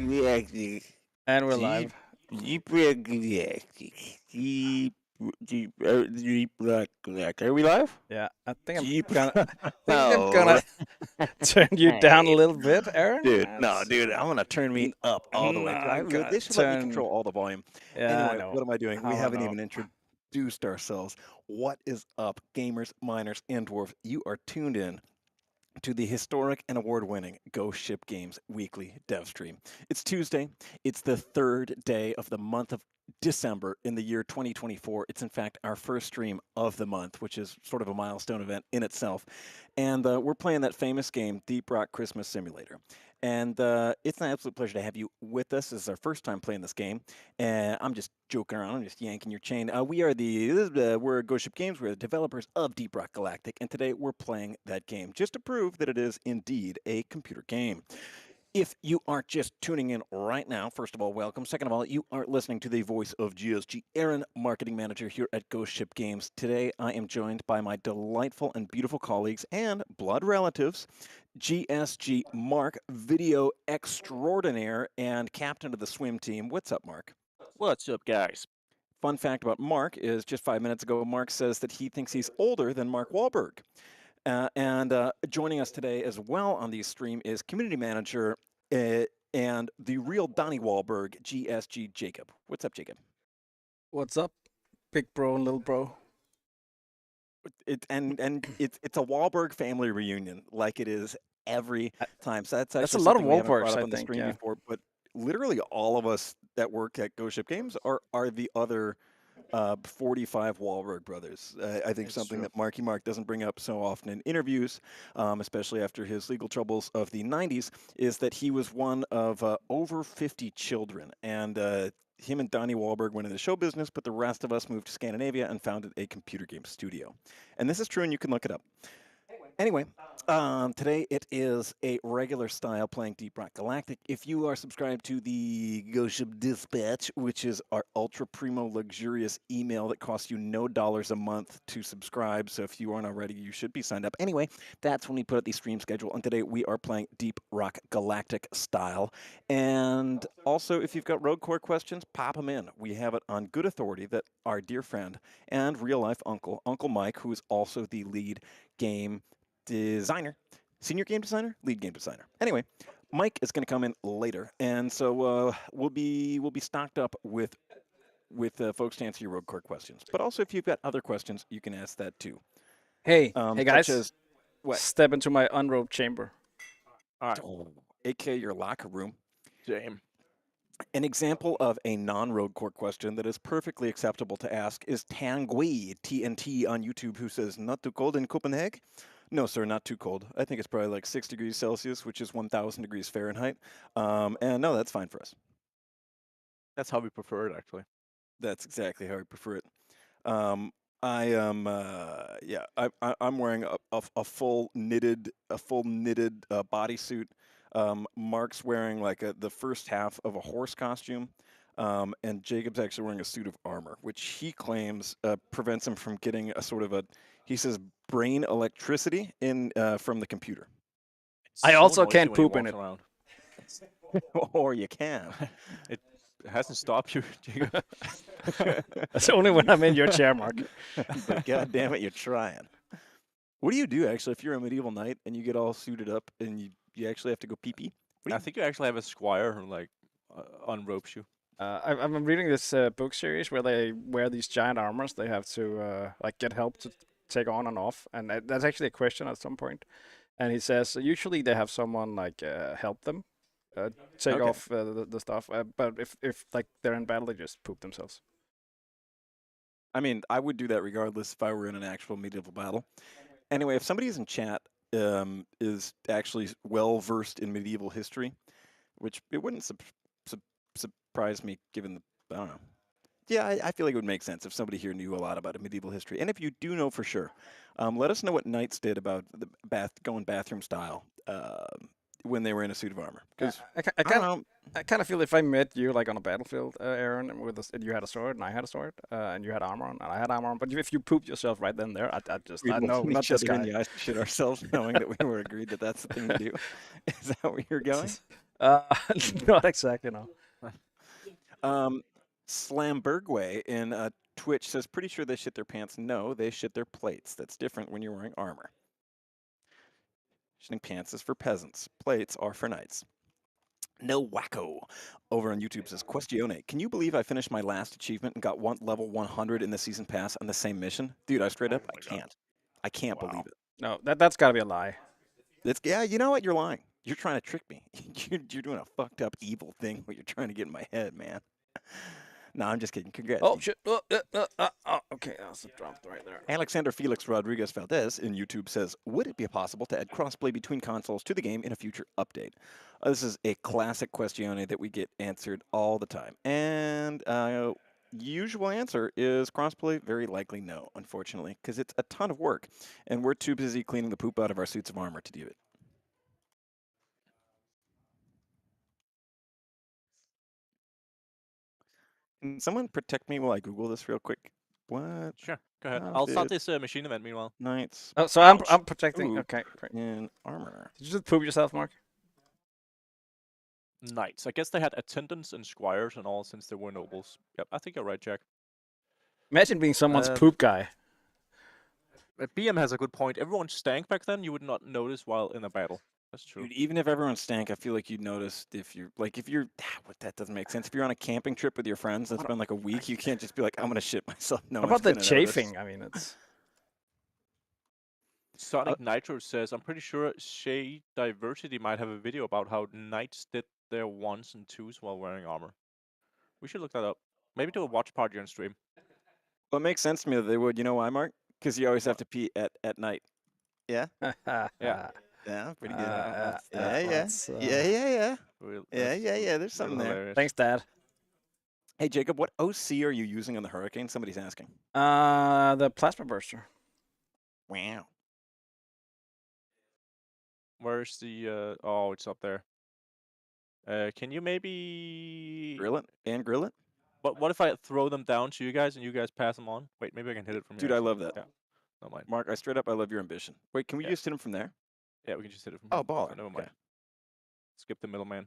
Galactic. And we're Deep, live. deep Red Galactic. Deep Rock Galactic. Are we live? Yeah, Deep. I think I'm Oh, gonna turn you down a right. little bit, Aaron. Dude, I'm gonna turn me up all the way. I'm gonna They should let me turn. control all the volume. Yeah, I Anyway, know. what am I doing? We How I haven't know. even introduced ourselves. What is up, gamers, miners, and dwarves? You are tuned in to the historic and award-winning Ghost Ship Games weekly dev stream. It's Tuesday. It's the third day of the month of December in the year 2024. It's in fact our first stream of the month, which is sort of a milestone event in itself. And we're playing that famous game, Deep Rock Christmas Simulator. And it's an absolute pleasure to have you with us. This is our first time playing this game. And I'm just joking around. I'm just yanking your chain. We're Ghost Ship Games. We're the developers of Deep Rock Galactic. And today we're playing that game just to prove that it is indeed a computer game. If you are just tuning in right now, first of all, welcome. Second of all, you are listening to the voice of GSG, Aaron, marketing manager here at Ghost Ship Games. Today, I am joined by my delightful and beautiful colleagues and blood relatives, GSG Mark, video extraordinaire and captain of the swim team. What's up, Mark? What's up, guys? Fun fact about Mark is just 5 minutes ago, Mark says that he thinks he's older than Mark Wahlberg. And joining us today as well on the stream is community manager and the real Donnie Wahlberg, GSG Jacob. What's up, Jacob? What's up, big bro and little bro? It's a Wahlberg family reunion, like it is every time. So that's That's a actually lot of something we haven't Wahlbergs, brought up I on the think. stream Yeah. before. But literally all of us that work at Ghost Ship Games are the other 45 Wahlberg brothers. I think It's something true. that Marky Mark doesn't bring up so often in interviews, especially after his legal troubles of the 90s, is that he was one of over 50 children. And him and Donnie Wahlberg went into the show business, but the rest of us moved to Scandinavia and founded a computer game studio. And this is true, and you can look it up. Anyway, today it is a regular style playing Deep Rock Galactic. If you are subscribed to the Ghost Ship Dispatch, which is our ultra primo luxurious email that costs you no dollars a month to subscribe, so if you aren't already, you should be signed up. Anyway, that's when we put out the stream schedule, and today we are playing Deep Rock Galactic style. And also, if you've got Rogue Core questions, pop them in. We have it on good authority that our dear friend and real life uncle, Uncle Mike, who is also the lead game designer, senior game designer, lead game designer. Anyway, Mike is going to come in later, and so we'll be stocked up with folks to answer your Rogue Core questions. But also, if you've got other questions, you can ask that too. Hey, Such guys, as what? step into my unrobed chamber. All right, aka your locker room. James. An example of a non-Rogue Core question that is perfectly acceptable to ask is Tangui TNT on YouTube, who says, "Not too cold in Copenhagen?" No, sir, not too cold. I think it's probably like 6 degrees Celsius, which is 1,000 degrees Fahrenheit. And no, that's fine for us. That's how we prefer it, actually. That's exactly how I prefer it. I am, yeah, I'm wearing a full knitted bodysuit. Mark's wearing like the first half of a horse costume. And Jacob's actually wearing a suit of armor, which he claims prevents him from getting a sort of he says, brain electricity from the computer. It's I so also noisy can't when he poop in walks it. around. Or you can. It hasn't stopped you, Jacob. That's only when I'm in your chair, Mark. But God damn it, you're trying. What do you do actually if you're a medieval knight and you get all suited up and you actually have to go pee pee? I think you actually have a squire like on ropes you. I'm reading this book series where they wear these giant armors. They have to like get help to take on and off, and that's actually a question at some point. And he says usually they have someone like help them take Okay. off the stuff, but if like they're in battle, they just poop themselves. I mean, I would do that regardless if I were in an actual medieval battle. Anyway, if somebody is in chat is actually well versed in medieval history, which it wouldn't surprise me given I don't know. Yeah, I feel like it would make sense if somebody here knew a lot about medieval history. And if you do know for sure, let us know what knights did about the going bathroom style when they were in a suit of armor. Because I don't know. I kind of feel if I met you like on a battlefield, Aaron, and you had a sword and I had a sword, and you had armor on and I had armor on, but if you pooped yourself right then and there, We'd no, look not each this other in guy. the eyes and shit ourselves, knowing that we were agreed that that's the thing to do. Is that where you're going? Not exactly, no. Slambergway in Twitch says, pretty sure they shit their pants. No, they shit their plates. That's different when you're wearing armor. Shitting pants is for peasants. Plates are for knights. No Wacko over on YouTube says, Questione, can you believe I finished my last achievement and got level 100 in the season pass on the same mission? Dude, I straight up, I can't. I can't believe it. No, that's gotta be a lie. Yeah, you know what? You're lying. You're trying to trick me. You're doing a fucked up evil thing where you're trying to get in my head, man. No, I'm just kidding. Congrats. Oh, dude. shit. Okay, that's dropped right there. Alexander Felix Rodriguez Valdez in YouTube says, would it be possible to add crossplay between consoles to the game in a future update? This is a classic question that we get answered all the time. And usual answer is crossplay, very likely no, unfortunately, because it's a ton of work. And we're too busy cleaning the poop out of our suits of armor to do it. Can someone protect me while I Google this real quick? What? Sure, go ahead. How I'll start did this machine event meanwhile. Knights Oh, so I'm protecting. Ooh. Okay, great. in armor? Did you just poop yourself, Mark? Knights. I guess they had attendants and squires and all since they were nobles. Yep, I think you're right, Jack. Imagine being someone's poop guy. BM has a good point. Everyone stank back then. You would not notice while in a battle. That's true. Dude, even if everyone stank, I feel like you'd notice if you're what, that doesn't make sense. If you're on a camping trip with your friends that's been like a week, you can't just be like, I'm gonna shit myself. No, What about the chafing? I mean, it's Sonic Nitro says, I'm pretty sure Shay Diversity might have a video about how knights did their ones and twos while wearing armor. We should look that up. Maybe do a watch party on stream. Well, it makes sense to me that they would. You know why, Mark? Because you always have to pee at night. Yeah? Yeah. Yeah, pretty good. yeah. Yeah. There's something there. Hilarious. Thanks, Dad. Hey, Jacob, what OC are you using on the Hurricane? Somebody's asking. The plasma burster. Wow. Where's the oh, it's up there. Can you maybe Grill it? What if I throw them down to you guys and you guys pass them on? Wait, maybe I can hit it from here. Dude, I actually. love that. Yeah. No mind. Mark, I straight up, I love your ambition. Wait, can we Yeah. just hit him from there? Yeah, we can just hit it from Oh, here. baller. Never Okay. mind. Skip the middleman.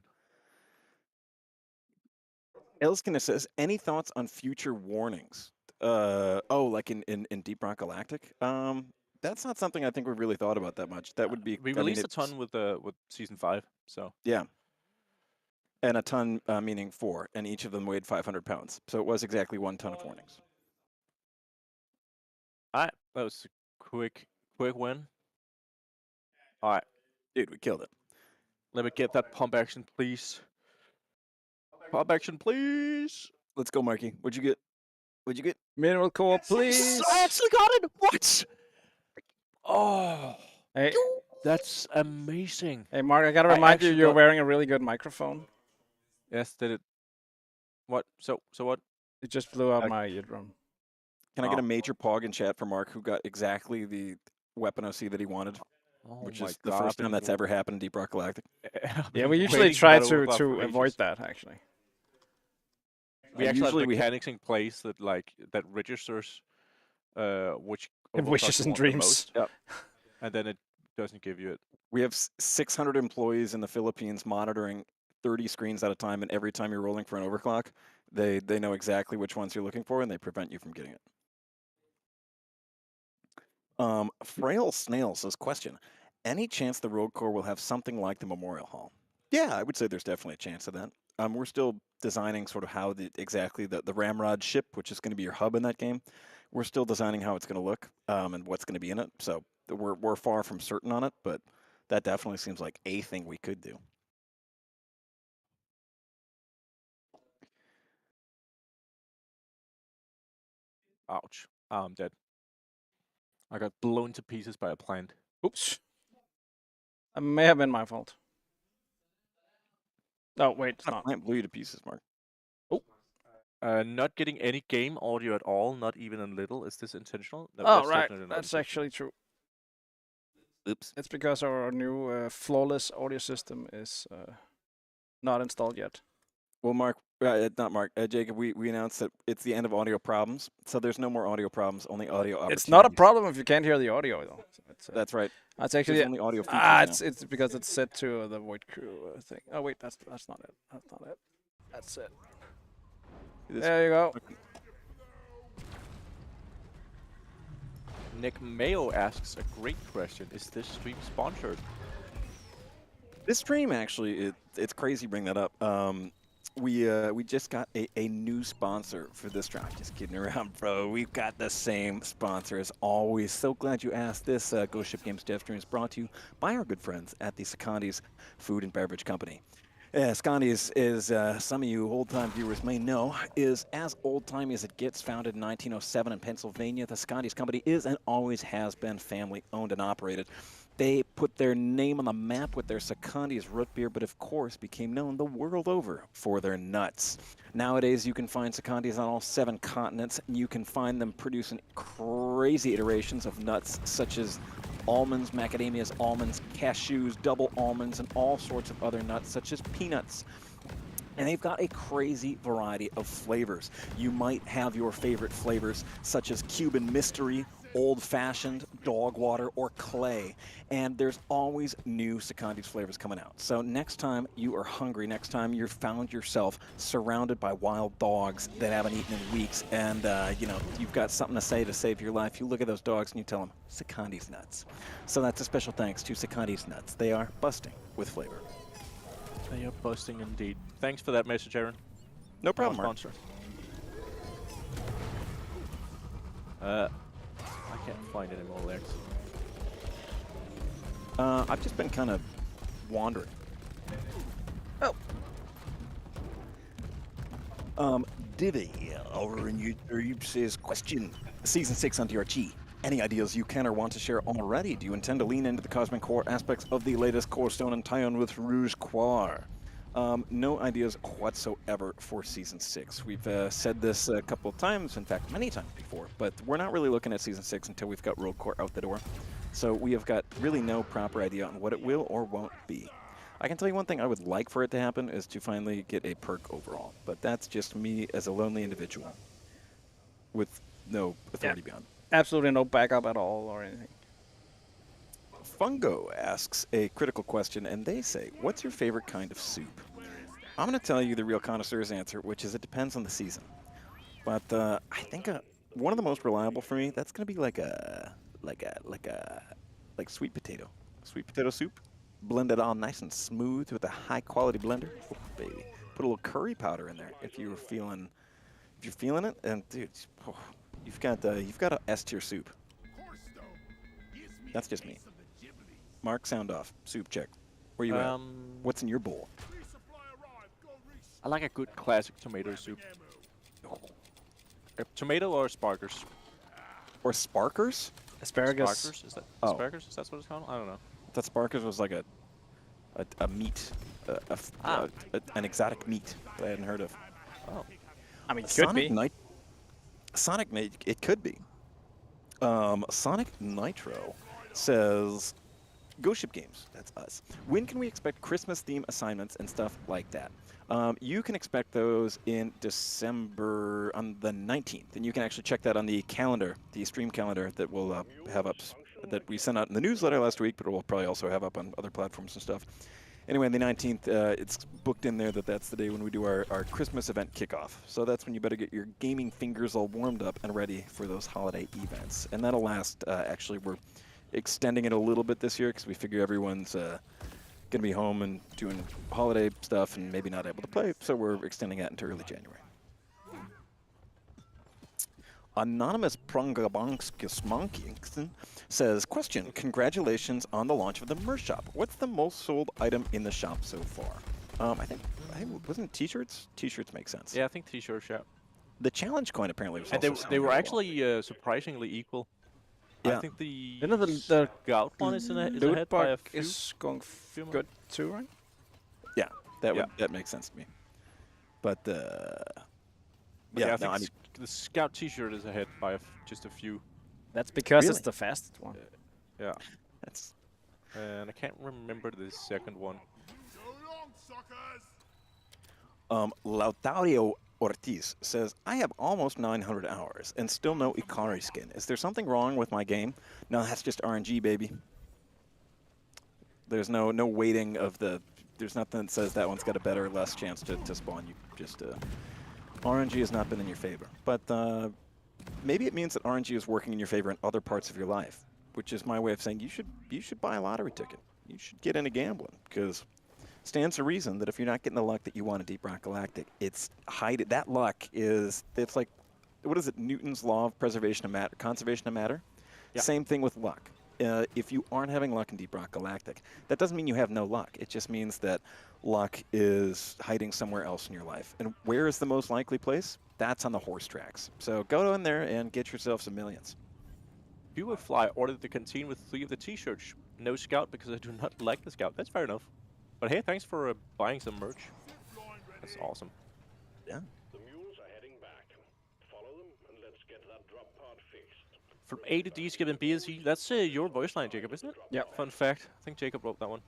Elskina says, any thoughts on future warnings? Like in Deep Rock Galactic? That's not something I think we've really thought about that much. That would be We released a ton with season 5, so yeah, and a ton meaning 4, and each of them weighed 500 pounds. So it was exactly 1 ton of warnings. Alright, that was a quick win. Alright, Dude, we killed it. let me get that pump action, please. Pump action, please. Let's go, Marky. What'd you get? Mineral core, please. I actually got it. What? Oh, Hey, that's amazing. hey, Mark, I gotta I remind you, actually you're got- wearing a really good microphone. Yes, did it? What? So what? It just blew out Okay. my eardrum. Can I get Oh. a major pog in chat for Mark, who got exactly the weapon OC that he wanted, Oh which my is the God, first I've time been that's ever happened in Deep Rock Galactic? I've Yeah, been we usually waiting for try that to overclock for avoid ages. that, actually. We actually usually have we mechanics in place that that registers which Wishes overclock you and want the dreams. most, Yep. and then it doesn't give you it. We have 600 employees in the Philippines monitoring 30 screens at a time, and every time you're rolling for an overclock, they know exactly which ones you're looking for, and they prevent you from getting it. Frail Snail says, question, any chance the Rogue Corps will have something like the Memorial Hall? Yeah, I would say there's definitely a chance of that. We're still designing sort of how exactly the Ramrod ship, which is going to be your hub in that game, we're still designing how it's going to look and what's going to be in it. So we're far from certain on it, but that definitely seems like a thing we could do. Ouch. I'm dead. I got blown to pieces by a plant. Oops. That may have been my fault. Oh, wait, it's That not. plant blew you to pieces, Mark. Not getting any game audio at all, not even a little. Is this intentional? No, Oh, that's right. definitely not That's intentional. actually true. Oops. It's because our new flawless audio system is not installed yet. Well, Mark, not Mark, Jacob, we announced that it's the end of audio problems, so there's no more audio problems, only audio opportunities. It's not a problem if you can't hear the audio, though. So That's right. It's There's actually only audio features now. it's because it's set to the Void Crew thing. Oh wait, that's not it. That's not it. That's it. There you go. Nick Mayo asks a great question. Is this stream sponsored? This stream actually, it's crazy. Bring that up. We just got a new sponsor for this stream. Just kidding around, bro. We've got the same sponsor as always. So glad you asked. This Ghost Ship Games Dev stream is brought to you by our good friends at the Secondi's Food and Beverage Company. Secondi's is, some of you old-time viewers may know, is as old-timey as it gets. Founded in 1907 in Pennsylvania, the Secondi's company is and always has been family-owned and operated. They put their name on the map with their Secondi's root beer, but of course became known the world over for their nuts. Nowadays, you can find Secondi's on all 7 continents, and you can find them producing crazy iterations of nuts such as almonds, macadamias, almonds, cashews, double almonds, and all sorts of other nuts such as peanuts. And they've got a crazy variety of flavors. You might have your favorite flavors such as Cuban Mystery, old-fashioned, dog water, or clay. And there's always new Secondi's flavors coming out. So next time you are hungry, next time you've found yourself surrounded by wild dogs that haven't eaten in weeks, and you know, you've got something to say to save your life, you look at those dogs and you tell them, Secondi's nuts. So that's a special thanks to Secondi's nuts. They are busting with flavor. They are busting indeed. Thanks for that message, Aaron. No problem, Mark. Sponsor. I can't find any more legs. I've just been kind of wandering. Divi over in YouTube says, question, Season 6 on DRG. Any ideas you can or want to share already? Do you intend to lean into the cosmic core aspects of the latest Core Stone and tie-on with Rouge Quar? No ideas whatsoever for Season 6. We've said this a couple of times, in fact, many times before, but we're not really looking at Season 6 until we've got Rogue Core out the door. So we have got really no proper idea on what it will or won't be. I can tell you one thing I would like for it to happen is to finally get a perk overall, but that's just me as a lonely individual with no authority beyond. Absolutely no backup at all or anything. Fungo asks a critical question, and they say, what's your favorite kind of soup? I'm going to tell you the real connoisseur's answer, which is it depends on the season. But I think one of the most reliable for me, that's going to be like sweet potato soup, blended all nice and smooth with a high quality blender. Oh, baby, put a little curry powder in there if you're feeling it, and dude, oh, you've got a S tier soup. That's just me. Mark, sound off. Soup check. Where you at? What's in your bowl? I like a good classic tomato soup. Tomato or sparkers? Or Sparkers? Asparagus. Sparkers? Is that Oh. asparagus? Is that what it's called? I don't know. I thought Sparkers was like a meat, an exotic meat that I hadn't heard of. Oh. I mean, it could be. It could be. Sonic Nitro says, Ghost Ship Games, that's us. When can we expect Christmas theme assignments and stuff like that? You can expect those in December on the 19th, and you can actually check that on the calendar, the stream calendar that we'll have up, that we sent out in the newsletter last week, but we'll probably also have up on other platforms and stuff. Anyway, on the 19th, it's booked in there that's the day when we do our Christmas event kickoff. So that's when you better get your gaming fingers all warmed up and ready for those holiday events. And that'll last, actually, we're extending it a little bit this year because we figure everyone's going to be home and doing holiday stuff and maybe not able to play, so we're extending that into early January. Anonymous Prongabonskismonkingson says, question, congratulations on the launch of the merch shop. What's the most sold item in the shop so far? I think wasn't it t-shirts? T-shirts make sense. Yeah, I think t-shirts, yeah. The challenge coin apparently was And also they were selling actually surprisingly equal. Yeah. I think the The Scout one is ahead loot by a box few. is going few more. good too, right? Yeah, that makes sense to me. But Yeah, I think the Scout t-shirt is ahead by just a few. That's because Really? it's the fastest one. Yeah. that's And I can't remember the second one. Lautario Ortiz says, I have almost 900 hours and still no Ikari skin. Is there something wrong with my game? No, that's just RNG, baby. There's no weighting of the... There's nothing that says that one's got a better or less chance to spawn. You just... RNG has not been in your favor. But maybe it means that RNG is working in your favor in other parts of your life, which is my way of saying you should buy a lottery ticket. You should get into gambling, because stands to reason that if you're not getting the luck that you want in Deep Rock Galactic, it's that luck is, it's like, what is it, Newton's law of preservation of matter, conservation of matter? Yeah. Same thing with luck. If you aren't having luck in Deep Rock Galactic, that doesn't mean you have no luck. It just means that luck is hiding somewhere else in your life. And where is the most likely place? That's on the horse tracks. So go in there and get yourself some millions. Viewerfly ordered the canteen with 3 of the t-shirts. No scout because I do not like the scout. That's fair enough. But hey, thanks for buying some merch. That's awesome. Yeah. The mules are heading back. Follow them and let's get that drop pod fixed. From A to D, Skip and B and C. That's your voice line, Jacob, isn't it? Yeah. Fun fact. I think Jacob wrote that one.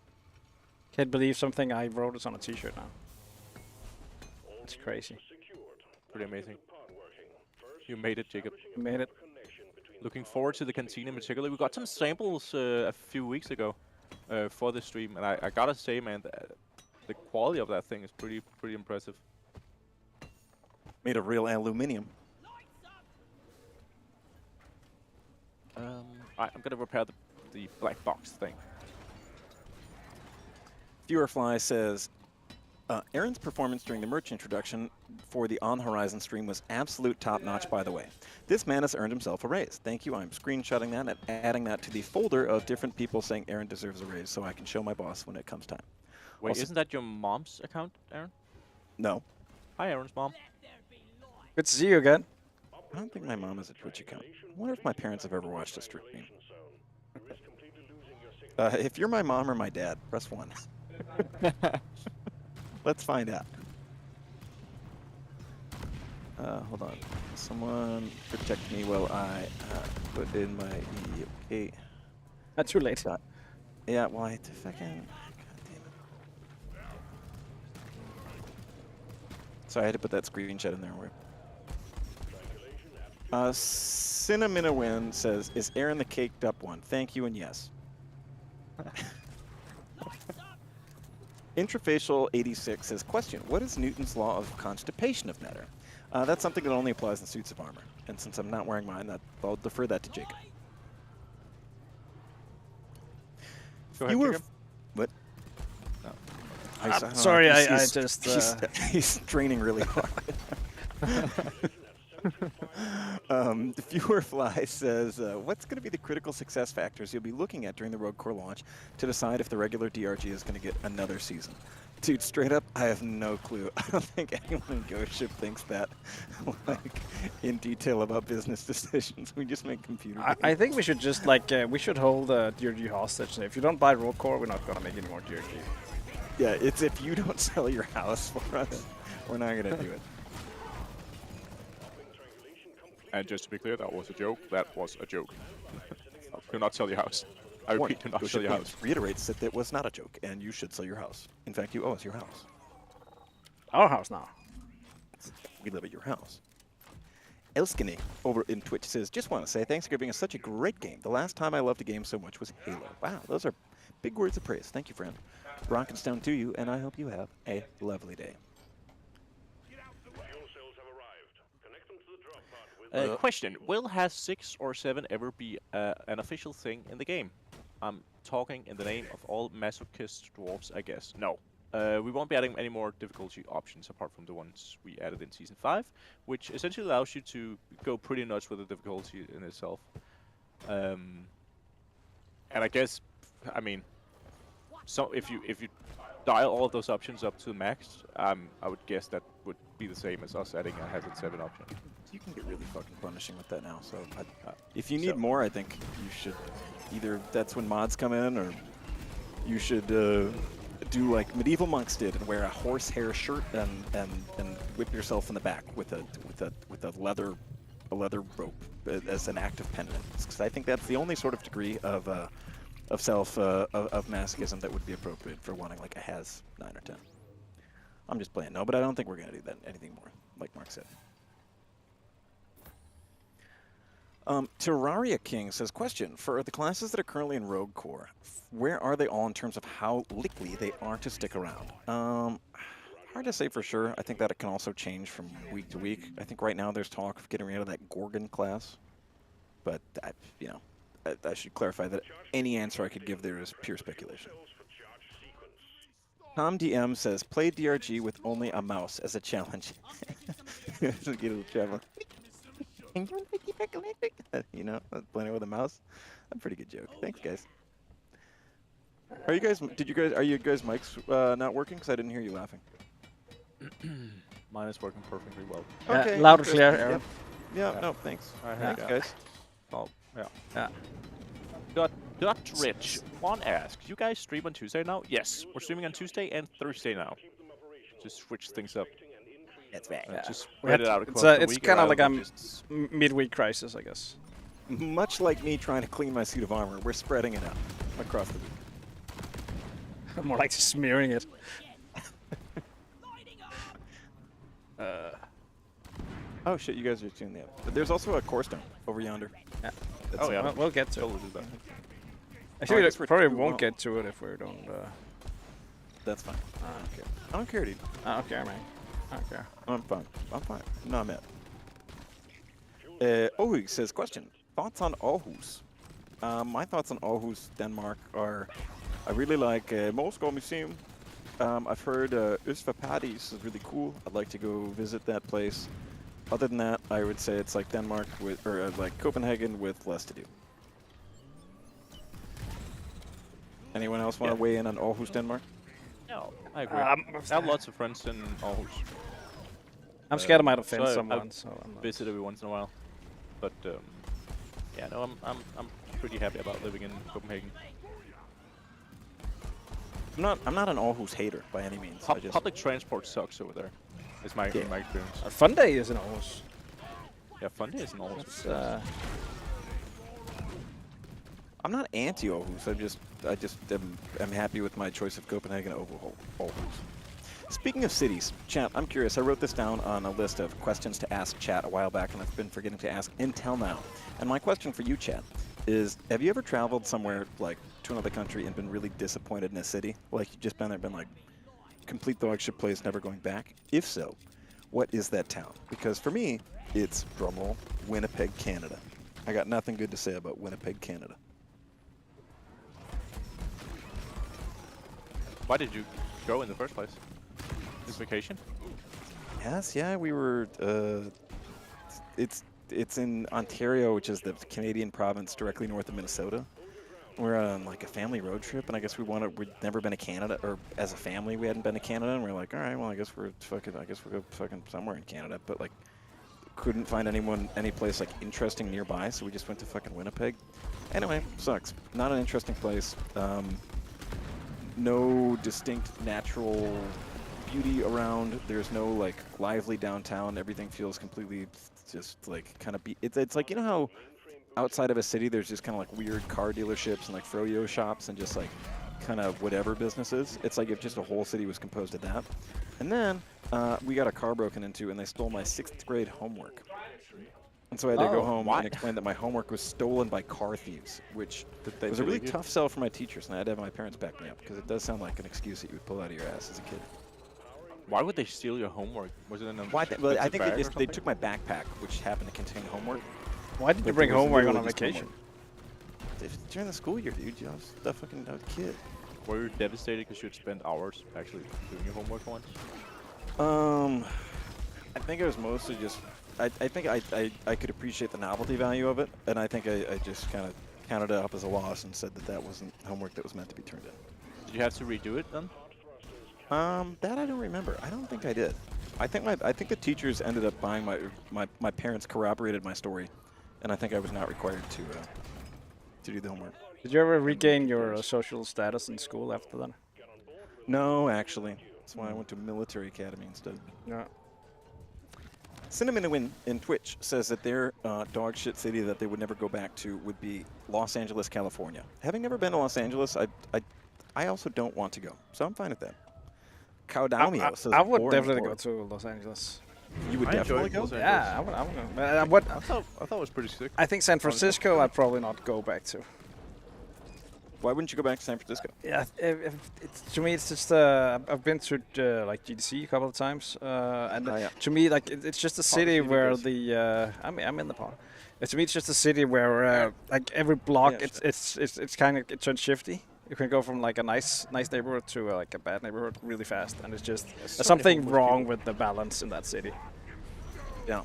Can't believe something I wrote is on a t-shirt now. It's crazy. Pretty amazing. You made it, Jacob. You made it. Looking forward to the canteen in particular. We got some samples a few weeks ago for the stream, and I gotta say, man, the quality of that thing is pretty impressive. Made of real aluminium. I'm gonna repair the black box thing. Viewerfly says, Aaron's performance during the merch introduction for the On Horizon stream was absolute top-notch, by the way. This man has earned himself a raise. Thank you. I'm screenshotting that and adding that to the folder of different people saying Aaron deserves a raise so I can show my boss when it comes time. Wait, Also, isn't that your mom's account, Aaron? no. Hi, Aaron's mom. Good to see you again. I don't think my mom has a Twitch account. I wonder if my parents have ever watched a stream. If you're my mom or my dad, press 1. Let's find out. Hold on. Someone protect me while I put in my okay. Not too late. Yeah, well, I had to fucking... God damn it. So I had to put that screenshot in there. Cinnamon says, is Aaron the caked up one? Thank you and yes. Intrafacial 86 says, question, what is Newton's law of constipation of matter? That's something that only applies in suits of armor. And since I'm not wearing mine, I'll defer that to Jacob. Go ahead, Jacob. What? No. I don't know. Sorry, I He's- just... he's training really hard. Viewerfly says, what's going to be the critical success factors you'll be looking at during the Rogue Core launch to decide if the regular DRG is going to get another season? Dude, straight up, I have no clue. I don't think anyone in Ghost Ship thinks that, like, in detail about business decisions. We just make computer games. I think we should just, like, we should hold DRG hostage. If you don't buy Rogue Core, we're not going to make any more DRG. Yeah, it's if you don't sell your house for us, we're not going to do it. And just to be clear, that was a joke. That was a joke. Do not sell your house. I repeat, do not Ghost sell Ship your Games house. reiterates that it was not a joke, and you should sell your house. In fact, you owe us your house. Our house now. We live at your house. Elskiny over in Twitch says, just want to say thanks for giving us such a great game. The last time I loved a game so much was Halo. Wow, those are big words of praise. Thank you, friend. Rockenstone to you, and I hope you have a lovely day. Question, will has 6 or 7 ever be an official thing in the game? I'm talking in the name of all masochist dwarves, I guess. No. We won't be adding any more difficulty options apart from the ones we added in Season 5, which essentially allows you to go pretty nuts with the difficulty in itself. And I guess, I mean, so if you dial all of those options up to the max, I would guess that would be the same as us adding a Hazard 7 option. You can get really fucking punishing with that now. So if you need more, I think you should either that's when mods come in, or you should do like medieval monks did and wear a horsehair shirt and whip yourself in the back with a leather rope as an act of penitence. Because I think that's the only sort of degree of masochism that would be appropriate for wanting like a has 9 or 10. I'm just playing. No, but I don't think we're gonna do that anything more. like Mark said. Terraria King says, question, for the classes that are currently in Rogue Core, where are they all in terms of how likely they are to stick around? Hard to say for sure. I think that it can also change from week to week. I think right now there's talk of getting rid of that Gorgon class. But, I should clarify that any answer I could give there is pure speculation. Tom DM says, play DRG with only a mouse as a challenge. You know, playing it with a mouse. A pretty good joke. Thanks, guys. Are you guys mics not working? Because I didn't hear you laughing. Mine is working perfectly well. Okay. Loud and clear, Aaron. Yeah, no, thanks. Thanks, guys. Oh, yeah. Yeah. Dot Rich. One asks, you guys stream on Tuesday now? Yes, we're streaming on Tuesday and Thursday now. Just switch things up. That's right. Just spread it out across the It's week. kind of rather like than a just- midweek crisis, I guess. Much like me trying to clean my suit of armor, we're spreading it out across the week. More like smearing it. Oh shit, you guys are doing that. But there's also a core stone over yonder. Yeah. That's Oh, yeah. Well, we'll get to it. Totally do that. Actually, guess we we're probably too won't long. get to it if we don't. That's fine. I don't care. I don't care, dude. I don't care, man. I don't care. I'm fine. I'm fine. No, I'm at. Ohug says, question. Thoughts on Aarhus? My thoughts on Aarhus, Denmark are, I really like Moscow Museum. I've heard Østfjords is really cool. I'd like to go visit that place. Other than that, I would say it's like Denmark with, or like Copenhagen with less to do. Anyone else want to weigh in on Aarhus, Denmark? No, I agree. Um, I have lots of friends in Aarhus. I'm scared I might offend so someone, so I'm not. Visit every once in a while, but yeah, no, I'm pretty happy about living in Copenhagen. I'm not an Aarhus hater by any means. I just, Public transport sucks over there. Is my my experience. Fun Day is in Aarhus. Yeah, Fun Day is in Aarhus. It's, I'm not anti-Aarhus. I just am happy with my choice of Copenhagen over Aarhus. Speaking of cities, chat, I'm curious. I wrote this down on a list of questions to ask chat a while back, and I've been forgetting to ask until now. And my question for you, chat, is have you ever traveled somewhere like to another country and been really disappointed in a city? Like you've just been there, been like complete dog shit place, never going back? If so, what is that town? Because for me, it's, drumroll, Winnipeg, Canada. I got nothing good to say about Winnipeg, Canada. Why did you go in the first place? This vacation? Yes, yeah, we were. It's in Ontario, which is the Canadian province directly north of Minnesota. We're on like a family road trip, and I guess we'd never been to Canada, or as a family we hadn't been to Canada, and we're like, all right, well, I guess we'll go fucking somewhere in Canada, but like couldn't find any place like interesting nearby, so we just went to fucking Winnipeg. Anyway, sucks. Not an interesting place. No distinct natural beauty around. There's no like lively downtown. Everything feels completely just like kind of it's like, you know how outside of a city there's just kind of like weird car dealerships and like froyo shops and just like kind of whatever businesses. It's like if just a whole city was composed of that. And then we got a car broken into and they stole my 6th grade homework. And so I had to go home and explain that my homework was stolen by car thieves, which was a really tough sell for my teachers, and I had to have my parents back me up, because it does sound like an excuse that you would pull out of your ass as a kid. Why would they steal your homework? Was it in a Well, I think bag or they took my backpack, which happened to contain homework. Why did you But bring there was homework on a literally just vacation? During the school year, dude, I was a fucking kid. Were you devastated because you'd spent hours actually doing your homework once? I think it was mostly just, I think I could appreciate the novelty value of it, and I think I just kind of counted it up as a loss and said that wasn't homework that was meant to be turned in. Did you have to redo it then? That I don't remember. I don't think I did. I think the teachers ended up buying my parents corroborated my story, and I think I was not required to do the homework. Did you ever regain your social status in school after that? No, actually. That's why I went to military academy instead. No. Cinnamon in Twitch says that their dog shit city that they would never go back to would be Los Angeles, California. Having never been to Los Angeles, I also don't want to go, so I'm fine with that. Caudamio says I would boring definitely board. go to Los Angeles. You would I definitely enjoyed go. Los Yeah, Angeles. I would. What I thought it was pretty sick. I think San Francisco, I'd probably not go back to. Why wouldn't you go back to San Francisco? Yeah, to me, it's just I've been to like GDC a couple of times, and Yeah. to me, like it's just a city City where does. I'm in the park. To me, it's just a city where like every block, Yeah, it's kind of it turns shifty. You can go from like a nice neighborhood to like a bad neighborhood really fast, and it's just there's so many something homeless wrong people. with the balance in that city. Yeah.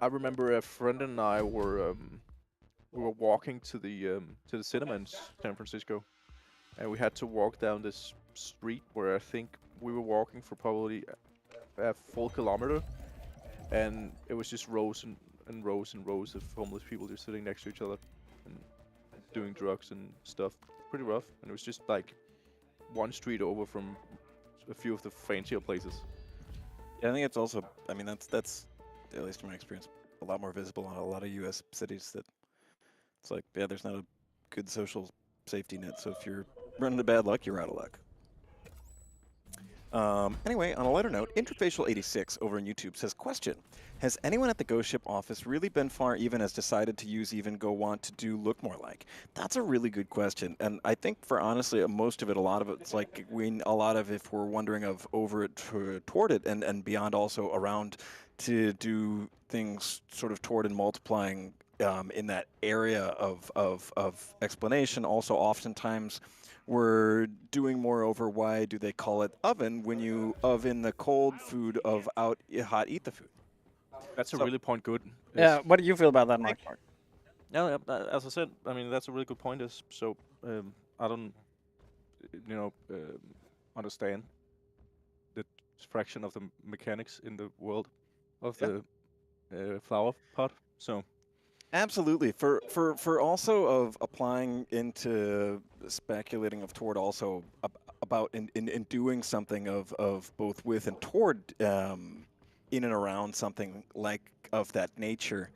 I remember a friend and I were we were walking to the cinema in San Francisco, and we had to walk down this street where I think we were walking for probably a full kilometer, and it was just rows and rows and rows of homeless people just sitting next to each other and doing drugs and stuff. Pretty rough, and it was just like one street over from a few of the fancier places. Yeah, I think it's also. I mean, that's at least in my experience, a lot more visible in a lot of U.S. cities. That it's like, yeah, there's not a good social safety net. So if you're running into bad luck, you're out of luck. Anyway, on a lighter note, Interfacial86 over on YouTube says, question, has anyone at the Ghost Ship office really been far even has decided to use even go want to do look more like? That's a really good question. And I think for honestly, most of it, a lot of it's like a lot of if we're wondering of over it toward it and beyond also around to do things sort of toward and multiplying in that area of explanation. Also oftentimes we're doing more over why do they call it oven when you oven the cold food of out hot eat the food. That's a So- really point. Good. Yeah, what do you feel about that, Mike? Yeah, as I said, I mean that's a really good point. Is so I don't, understand the fraction of the mechanics in the world of Yeah. the flower pot. So Absolutely. For also of applying into speculating of toward also about in doing something of both with and toward in and around something like of that nature,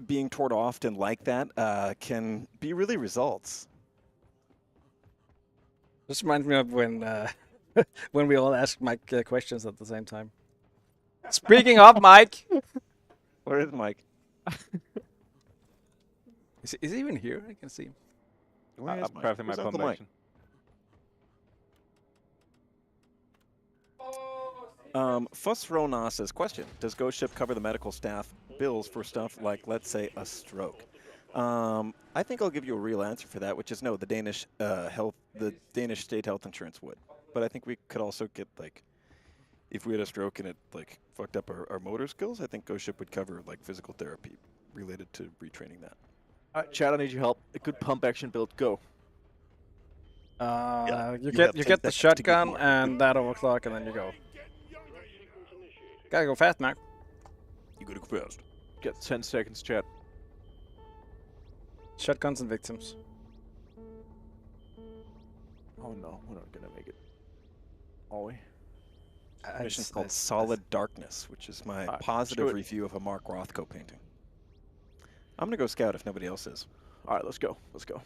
being toward often like that can be really results. This reminds me of when when we all ask Mike questions at the same time. Speaking of Mike, Where is Mike? is he even here? I can see him. Where I'm is Mike? crafting my Where's Uncle pump Mike? action. Fuss Rona says, question, does Ghost Ship cover the medical staff bills for stuff like, let's say, a stroke? I think I'll give you a real answer for that, which is no, the Danish state health insurance would. But I think we could also get, like, if we had a stroke and it, like, fucked up our motor skills, I think Ghost Ship would cover, like, physical therapy related to retraining that. Alright, Chad, I need your help. A good pump action build. Go. You you get have 10 the seconds to give shotgun more. and that overclock, and then you go. Gotta go fast, Mark. You gotta go fast. Get 10 seconds, Chad. Shotguns and victims. Oh no, we're not gonna make it. Are we? Mission's called Solid Darkness, which is my Alright, positive let's do it. review of a Mark Rothko painting. I'm gonna go scout if nobody else is. Alright, let's go. Let's go.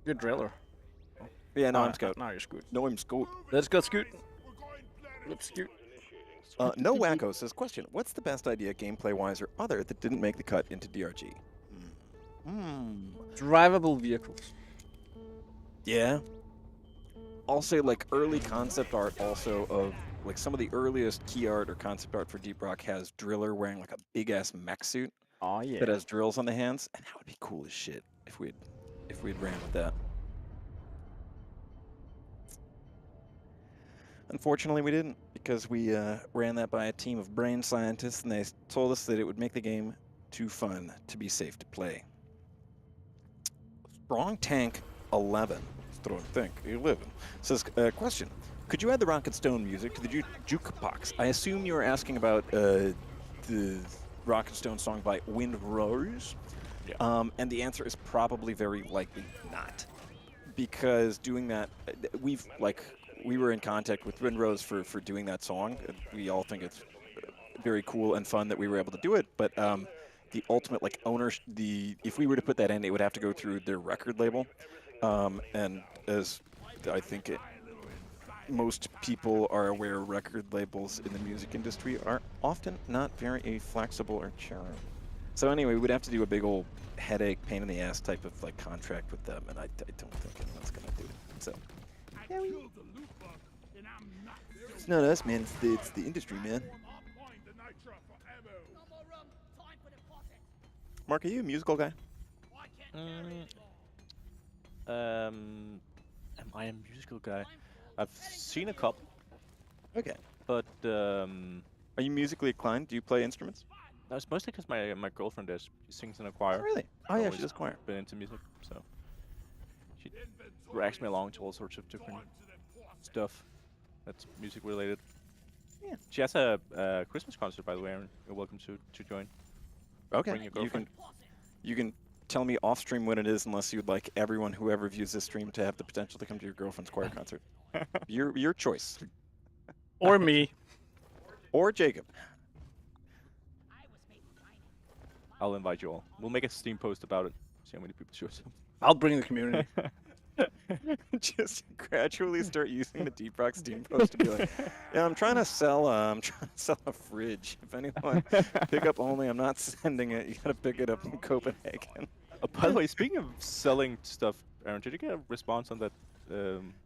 You're driller. Yeah, no, I'm scout. No, you're scoot. No, I'm scout. Let's go scoot. Let's scoot. No Wacko says, question, what's the best idea gameplay-wise or other that didn't make the cut into DRG? Drivable vehicles. Yeah. I'll say, like, early concept art also of, like, some of the earliest key art or concept art for Deep Rock has Driller wearing, like, a big-ass mech suit Oh yeah. that has drills on the hands, and that would be cool as shit if we'd ran with that. Unfortunately, we didn't, because we ran that by a team of brain scientists, and they told us that it would make the game too fun to be safe to play. Strong Tank 11, Strong Tank 11, says, question, could you add the Rock and Stone music to the jukebox? I assume you are asking about the Rock and Stone song by Wind Rose? Yeah. And the answer is probably very likely not. Because doing that, we were in contact with Windrose for doing that song. We all think it's very cool and fun that we were able to do it, but the ultimate like if we were to put that in, it would have to go through their record label, and as I think most people are aware, record labels in the music industry are often not very flexible or charming. So anyway, we'd have to do a big old headache, pain in the ass type of like contract with them, and I don't think anyone's gonna do it. So yeah, it's not us, man. It's the industry, man. Mark, are you a musical guy? Am I a musical guy? I've seen a couple, Okay. but Are you musically inclined? Do you play instruments? that's mostly because my girlfriend does. She sings in a choir. Oh, really? Oh, yeah, Always she does choir. Been into music, so she drags me along to all sorts of different stuff that's music related. Yeah. She has a Christmas concert, by the way, Aaron. You're welcome to join. Okay. Bring your girlfriend. You can tell me off stream when it is, unless you'd like everyone, whoever views this stream, to have the potential to come to your girlfriend's choir concert. Your choice. Or me. Or Jacob. I'll invite you all. We'll make a Steam post about it. See how many people show up. I'll bring the community. Just gradually start using the Deep Rock Steam post to be like, yeah, I'm trying to sell a fridge. If anyone pick up only, I'm not sending it. You gotta pick it up in Copenhagen. By the way, speaking of selling stuff, Aaron, did you get a response on that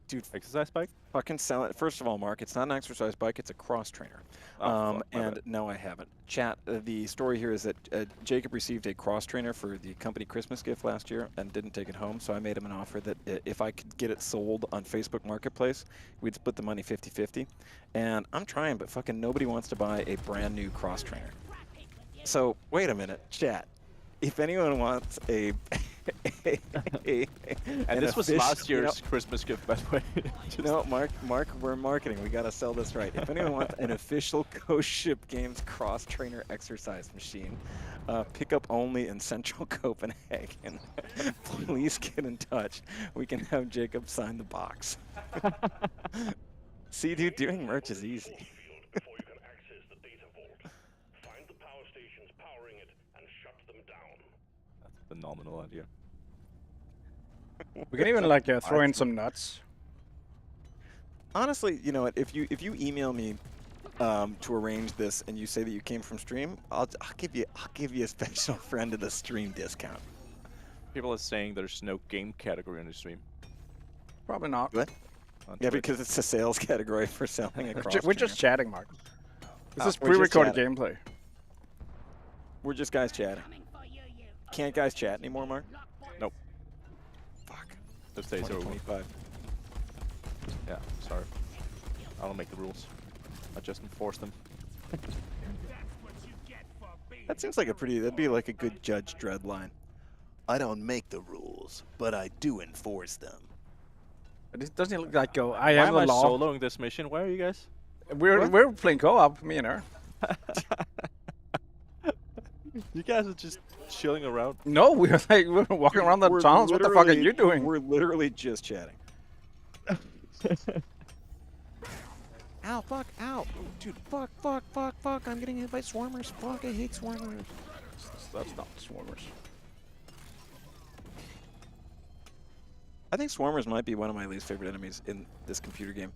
Dude, exercise bike? fucking sell it. First of all, Mark, it's not an exercise bike, it's a cross trainer. Oh, fuck, my and bad. no, I haven't. Chat, the story here is that Jacob received a cross trainer for the company Christmas gift last year and didn't take it home, so I made him an offer that if I could get it sold on Facebook Marketplace, we'd split the money 50-50. And I'm trying, but fucking nobody wants to buy a brand new cross trainer. So, wait a minute, chat. If anyone wants And this was last you know- year's Christmas gift, by the way. No, Mark, we're marketing. We gotta sell this right. If anyone wants an official Ghost Ship Games cross trainer exercise machine, pick up only in central Copenhagen, please get in touch. We can have Jacob sign the box. See, dude, doing merch is easy. Before you can access the data vault, find the power stations powering it and shut them down. That's a phenomenal idea. We can even like throw in some nuts. Honestly, you know what? If you email me to arrange this and you say that you came from stream, I'll give you a special friend of the stream discount. People are saying there's no game category on the stream. Probably not. What? On Yeah, Twitch. because it's a sales category for selling a cross We're just chatting, Mark. This Oh, is we're just pre-recorded chatting. gameplay. We're just guys chatting. Can't guys chat anymore, Mark? Nope. Fuck. Those days are over. 2025. Yeah, sorry. I don't make the rules. I just enforce them. That seems like that'd be like a good Judge Dredd line. I don't make the rules, but I do enforce them. But it doesn't look like I Why am am the I law. soloing this mission? Where are you guys? We're playing co-op, me and her. You guys are just chilling around. No, we're walking around the We're towns. What the fuck are literally- you doing? We're literally just chatting. Ow, fuck, ow. Dude, fuck, I'm getting hit by swarmers. Fuck, I hate swarmers. That's not swarmers. I think swarmers might be one of my least favorite enemies in this computer game.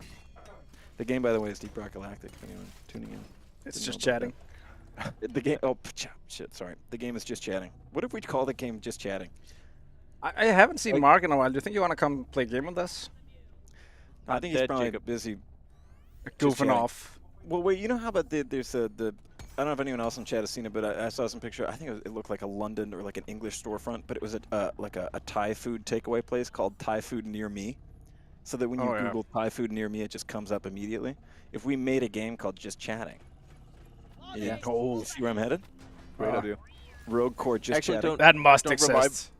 The game, by the way, is Deep Rock Galactic, if anyone tuning in. It's didn't just know about chatting. that. The game, shit, sorry. The game is just chatting. What if we call the game just chatting? I haven't seen Like- Mark in a while. Do you think you want to come play a game with us? I Not think he's dead, probably Jacob. busy. Goofing chatting. off. Well, wait, you know how about there's I don't know if anyone else in chat has seen it, but I saw some picture. I think it looked like a London or like an English storefront, but it was like a Thai food takeaway place called Thai Food Near Me. So that when you Oh, yeah. Google Thai food near me, it just comes up immediately. If we made a game called Just Chatting. Yeah. Oh. You see where I'm headed? Great Ah. idea. Rogue Core Just Actually, Chatting. That must Don't revive- exist.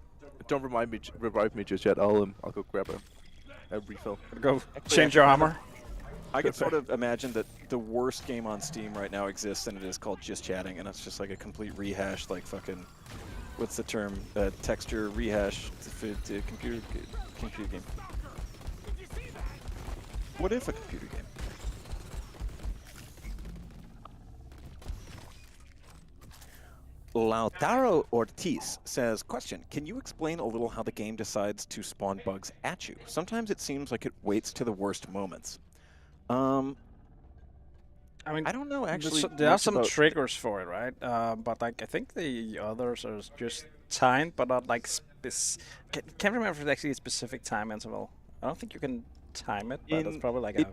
Don't revive me just yet. I'll go grab a refill. Go change your armor. I can sort of imagine that the worst game on Steam right now exists, and it is called Just Chatting, and it's just like a complete rehash, like fucking, what's the term? Texture rehash to computer game. What if a computer game? Lautaro Ortiz says, question, can you explain a little how the game decides to spawn bugs at you? Sometimes it seems like it waits to the worst moments. I mean, I don't know actually there are much some about triggers for it, right? But like I think the others are just timed, but not like can't remember if it's actually a specific time interval. I don't think you can time it, but it's probably like a.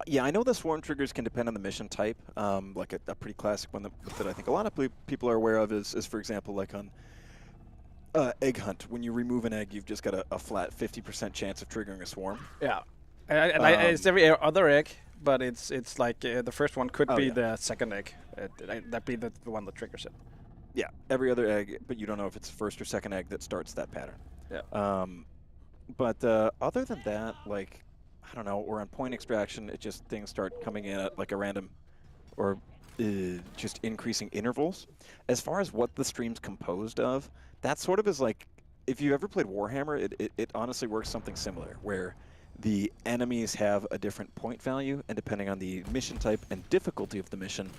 Yeah, I know the swarm triggers can depend on the mission type. Like a pretty classic one that I think a lot of people are aware of is for example, like on egg hunt. When you remove an egg, you've just got a flat 50% chance of triggering a swarm. Yeah, it's every other egg, but it's like the first one could be the second egg. That'd be the one that triggers it. Yeah, every other egg, but you don't know if it's first or second egg that starts that pattern. Yeah. But other than that, like, I don't know, or on point extraction, it just things start coming in at like a random or just increasing intervals. As far as what the stream's composed of, that sort of is like, if you've ever played Warhammer, it honestly works something similar, where the enemies have a different point value, and depending on the mission type and difficulty of the mission,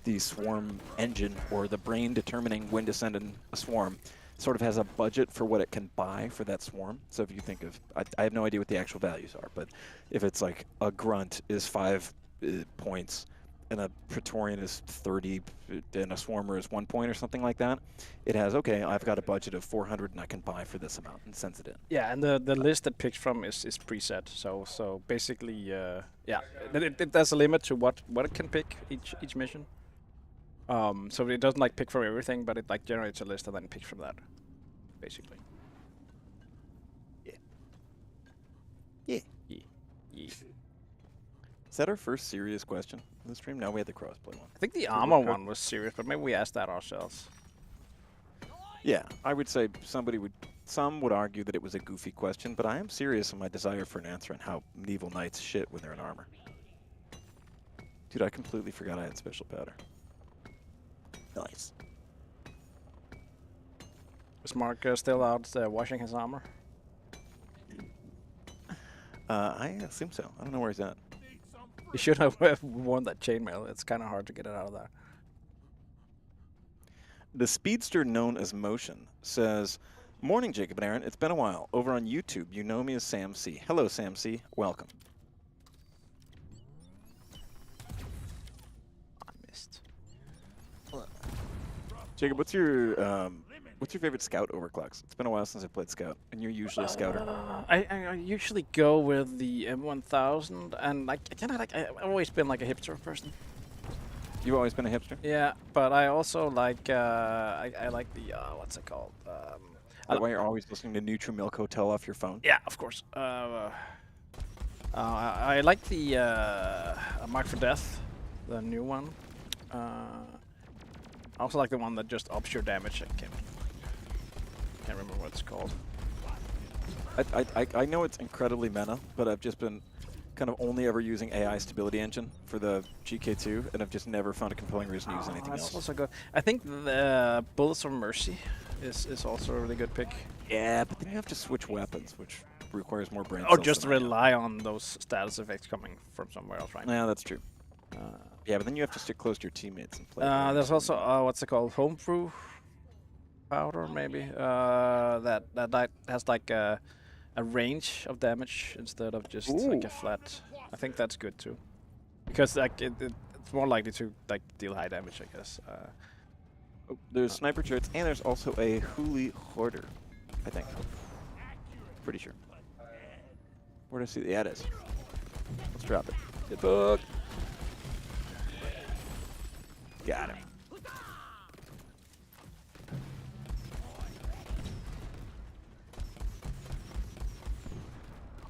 the swarm engine or the brain determining when to send in a swarm sort of has a budget for what it can buy for that swarm. So if you think of, I have no idea what the actual values are, but if it's like a grunt is 5 points, and a Praetorian is 30, and a Swarmer is 1 point or something like that, it has, okay, I've got a budget of 400 and I can buy for this amount, and sends it in. Yeah, and the list it picks from is preset. So basically, yeah, there's a limit to what it can pick each mission. So it doesn't like pick from everything, but it like generates a list and then picks from that, basically. Yeah. Yeah. Is that our first serious question in the stream? No, we had the crossplay one. I think the armor one was serious, but maybe we asked that ourselves. Yeah, I would say some would argue that it was a goofy question, but I am serious in my desire for an answer on how medieval knights shit when they're in armor. Dude, I completely forgot I had special powder. Nice. Is Mark still out washing his armor? I assume so. I don't know where he's at. You should have worn that chainmail. It's kind of hard to get it out of there. The speedster known as Motion says, morning, Jacob and Aaron. It's been a while. Over on YouTube, you know me as Sam C. Hello, Sam C. Welcome. I missed. Jacob, what's your favorite scout overclocks? It's been a while since I played scout, and you're usually a scouter. I usually go with the M1000, and like I've always been like a hipster person. You've always been a hipster? Yeah, but I also like I like the what's it called? That why you're always listening to Neutral Milk Hotel off your phone? Yeah, of course. I like the Mark for Death, the new one. I also like the one that just ups your damage. I can't remember what it's called. I know it's incredibly meta, but I've just been kind of only ever using AI stability engine for the GK2, and I've just never found a compelling reason to use anything That's else. also good. I think the Bullets of Mercy is also a really good pick. Yeah, but then you have to switch weapons, which requires more brain Or cells just than I have. rely on those status effects coming from somewhere else, right? Yeah, that's true. Yeah, but then you have to stick close to your teammates and play. There's also what's it called, homebrew powder, maybe. That has like a range of damage instead of just like a flat. I think that's good too, because like it's more likely to like deal high damage, I guess. There's sniper turrets, and there's also a Huli Hoarder, I think. Pretty sure. Where do I see it? Yeah, it is. Let's drop it. Hit book. Got him.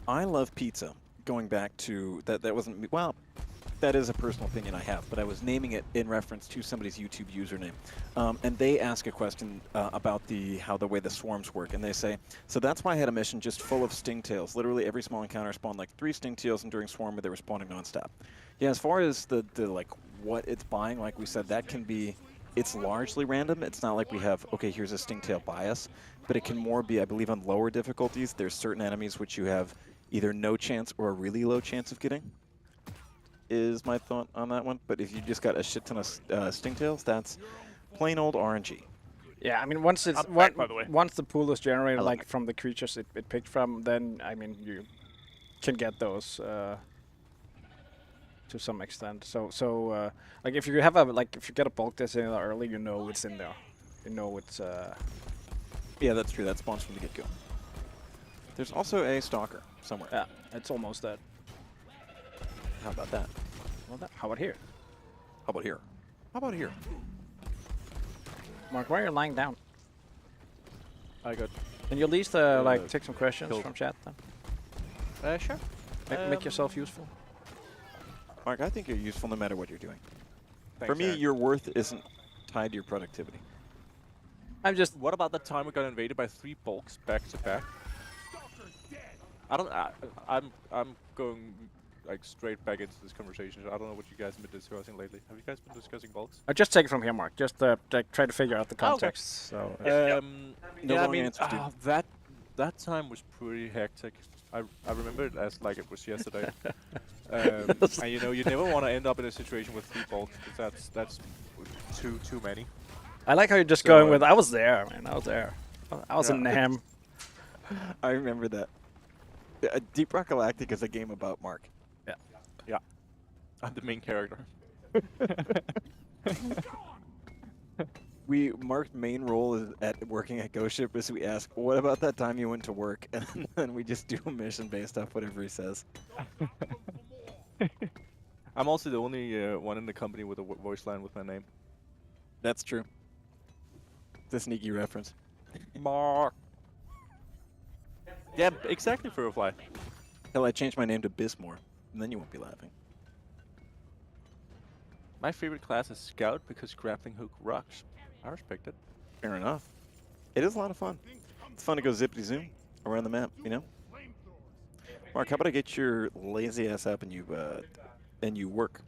I love pizza. Going back to that wasn't me. Well, that is a personal opinion I have, but I was naming it in reference to somebody's YouTube username. And they ask a question about how the way the swarms work, and they say, so that's why I had a mission just full of stingtails. Literally every small encounter spawned like 3 stingtails, and during swarm they were spawning nonstop. Yeah, as far as the like what it's buying, like we said, that can be, it's largely random. It's not like we have, okay, here's a stingtail bias, but it can more be, I believe, on lower difficulties. There's certain enemies which you have either no chance or a really low chance of getting, is my thought on that one. But if you just got a shit ton of stingtails, that's plain old RNG. Yeah, I mean, once it's I'm back, by the way. once the pool is generated, I love like it. from the creatures it picked from, then I mean you can get those to some extent. So like if you have if you get a bulk designator early, you know it's in there. You know it's Yeah, that's true. That spawns from the get-go. There's also a stalker somewhere. yeah, it's almost dead. How about that? Well, how about here, How about here? How about here? Mark? Why are you lying down? I got. Can you at least like take some questions killed. from chat then? Sure. Make yourself useful. Mark, I think you're useful no matter what you're doing. For Thanks, me, Aaron. your worth isn't tied to your productivity. I'm just What about the time we got invaded by 3 bulks back to back? I don't. I'm going like straight back into this conversation. I don't know what you guys have been discussing lately. Have you guys been discussing bulks? I just take it from here, Mark. Just like, try to figure out the Oh, okay. context. So No yeah, I wrong mean, answers, dude. that time was pretty hectic. I remember it as like it was yesterday. And you know, you never want to end up in a situation with 3 bulks because that's too many. I like how you're just So, going with. I was there, man. I was there. I was in Yeah. Nam. I remember that. Deep Rock Galactic is a game about Mark. Yeah, I'm the main character. Mark's main role is at working at Ghost Ship is we ask, what about that time you went to work? And then we just do a mission based off whatever he says. I'm also the only one in the company with a voice line with my name. That's true. It's a sneaky reference. Mark. Yeah, exactly, Firefly. Hell, I changed my name to Bismore, and then you won't be laughing. My favorite class is Scout because grappling hook rocks. I respect it. Fair enough. It is a lot of fun. It's fun to go zippity zoom around the map, you know? Mark, how about I get your lazy ass up and you work?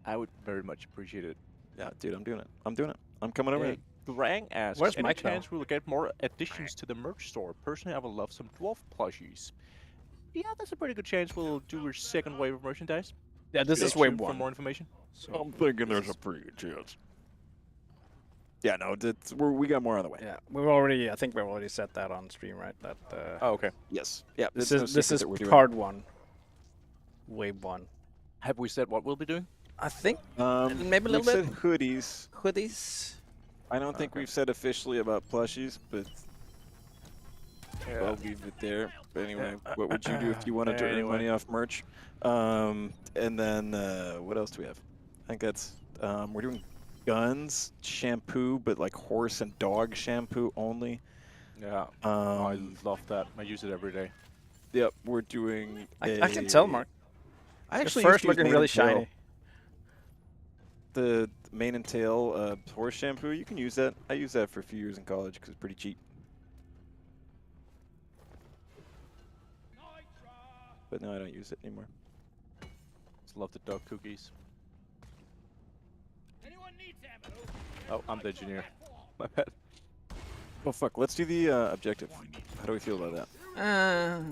I would very much appreciate it. Yeah, dude, I'm doing it. I'm doing it. I'm coming over. Grang asks, Where's any Mike now? chance we'll get more additions to the merch store? Personally, I would love some dwarf plushies. Yeah, that's a pretty good chance we'll do a second wave of merchandise. Yeah, this Stay is wave tuned for 1. more information. So, I'm thinking there's a pretty good chance. Yeah, no, we got more on the way. yeah, we've already. I think we've already said that on stream, right? That Oh, okay. Yes. Yeah. this it's no is this secret is that we're doing. part 1. Wave 1. Have we said what we'll be doing? I think maybe a We've little bit. said hoodies. Hoodies. I don't think Okay. we've said officially about plushies, but Yeah. I'll leave it there. But anyway, what would you do if you wanted to earn money off merch? And then what else do we have? I think that's we're doing guns, shampoo, but like horse and dog shampoo only. Yeah. I love that. I use it every day. Yep, we're doing. I can tell, Mark. I Your actually first used to use looking mane really and tail. shiny. The mane and tail horse shampoo, you can use that. I used that for a few years in college because it's pretty cheap. But no, I don't use it anymore. Just love the dog cookies. Oh, I'm the engineer. My bad. Oh fuck, let's do the objective. How do we feel about that?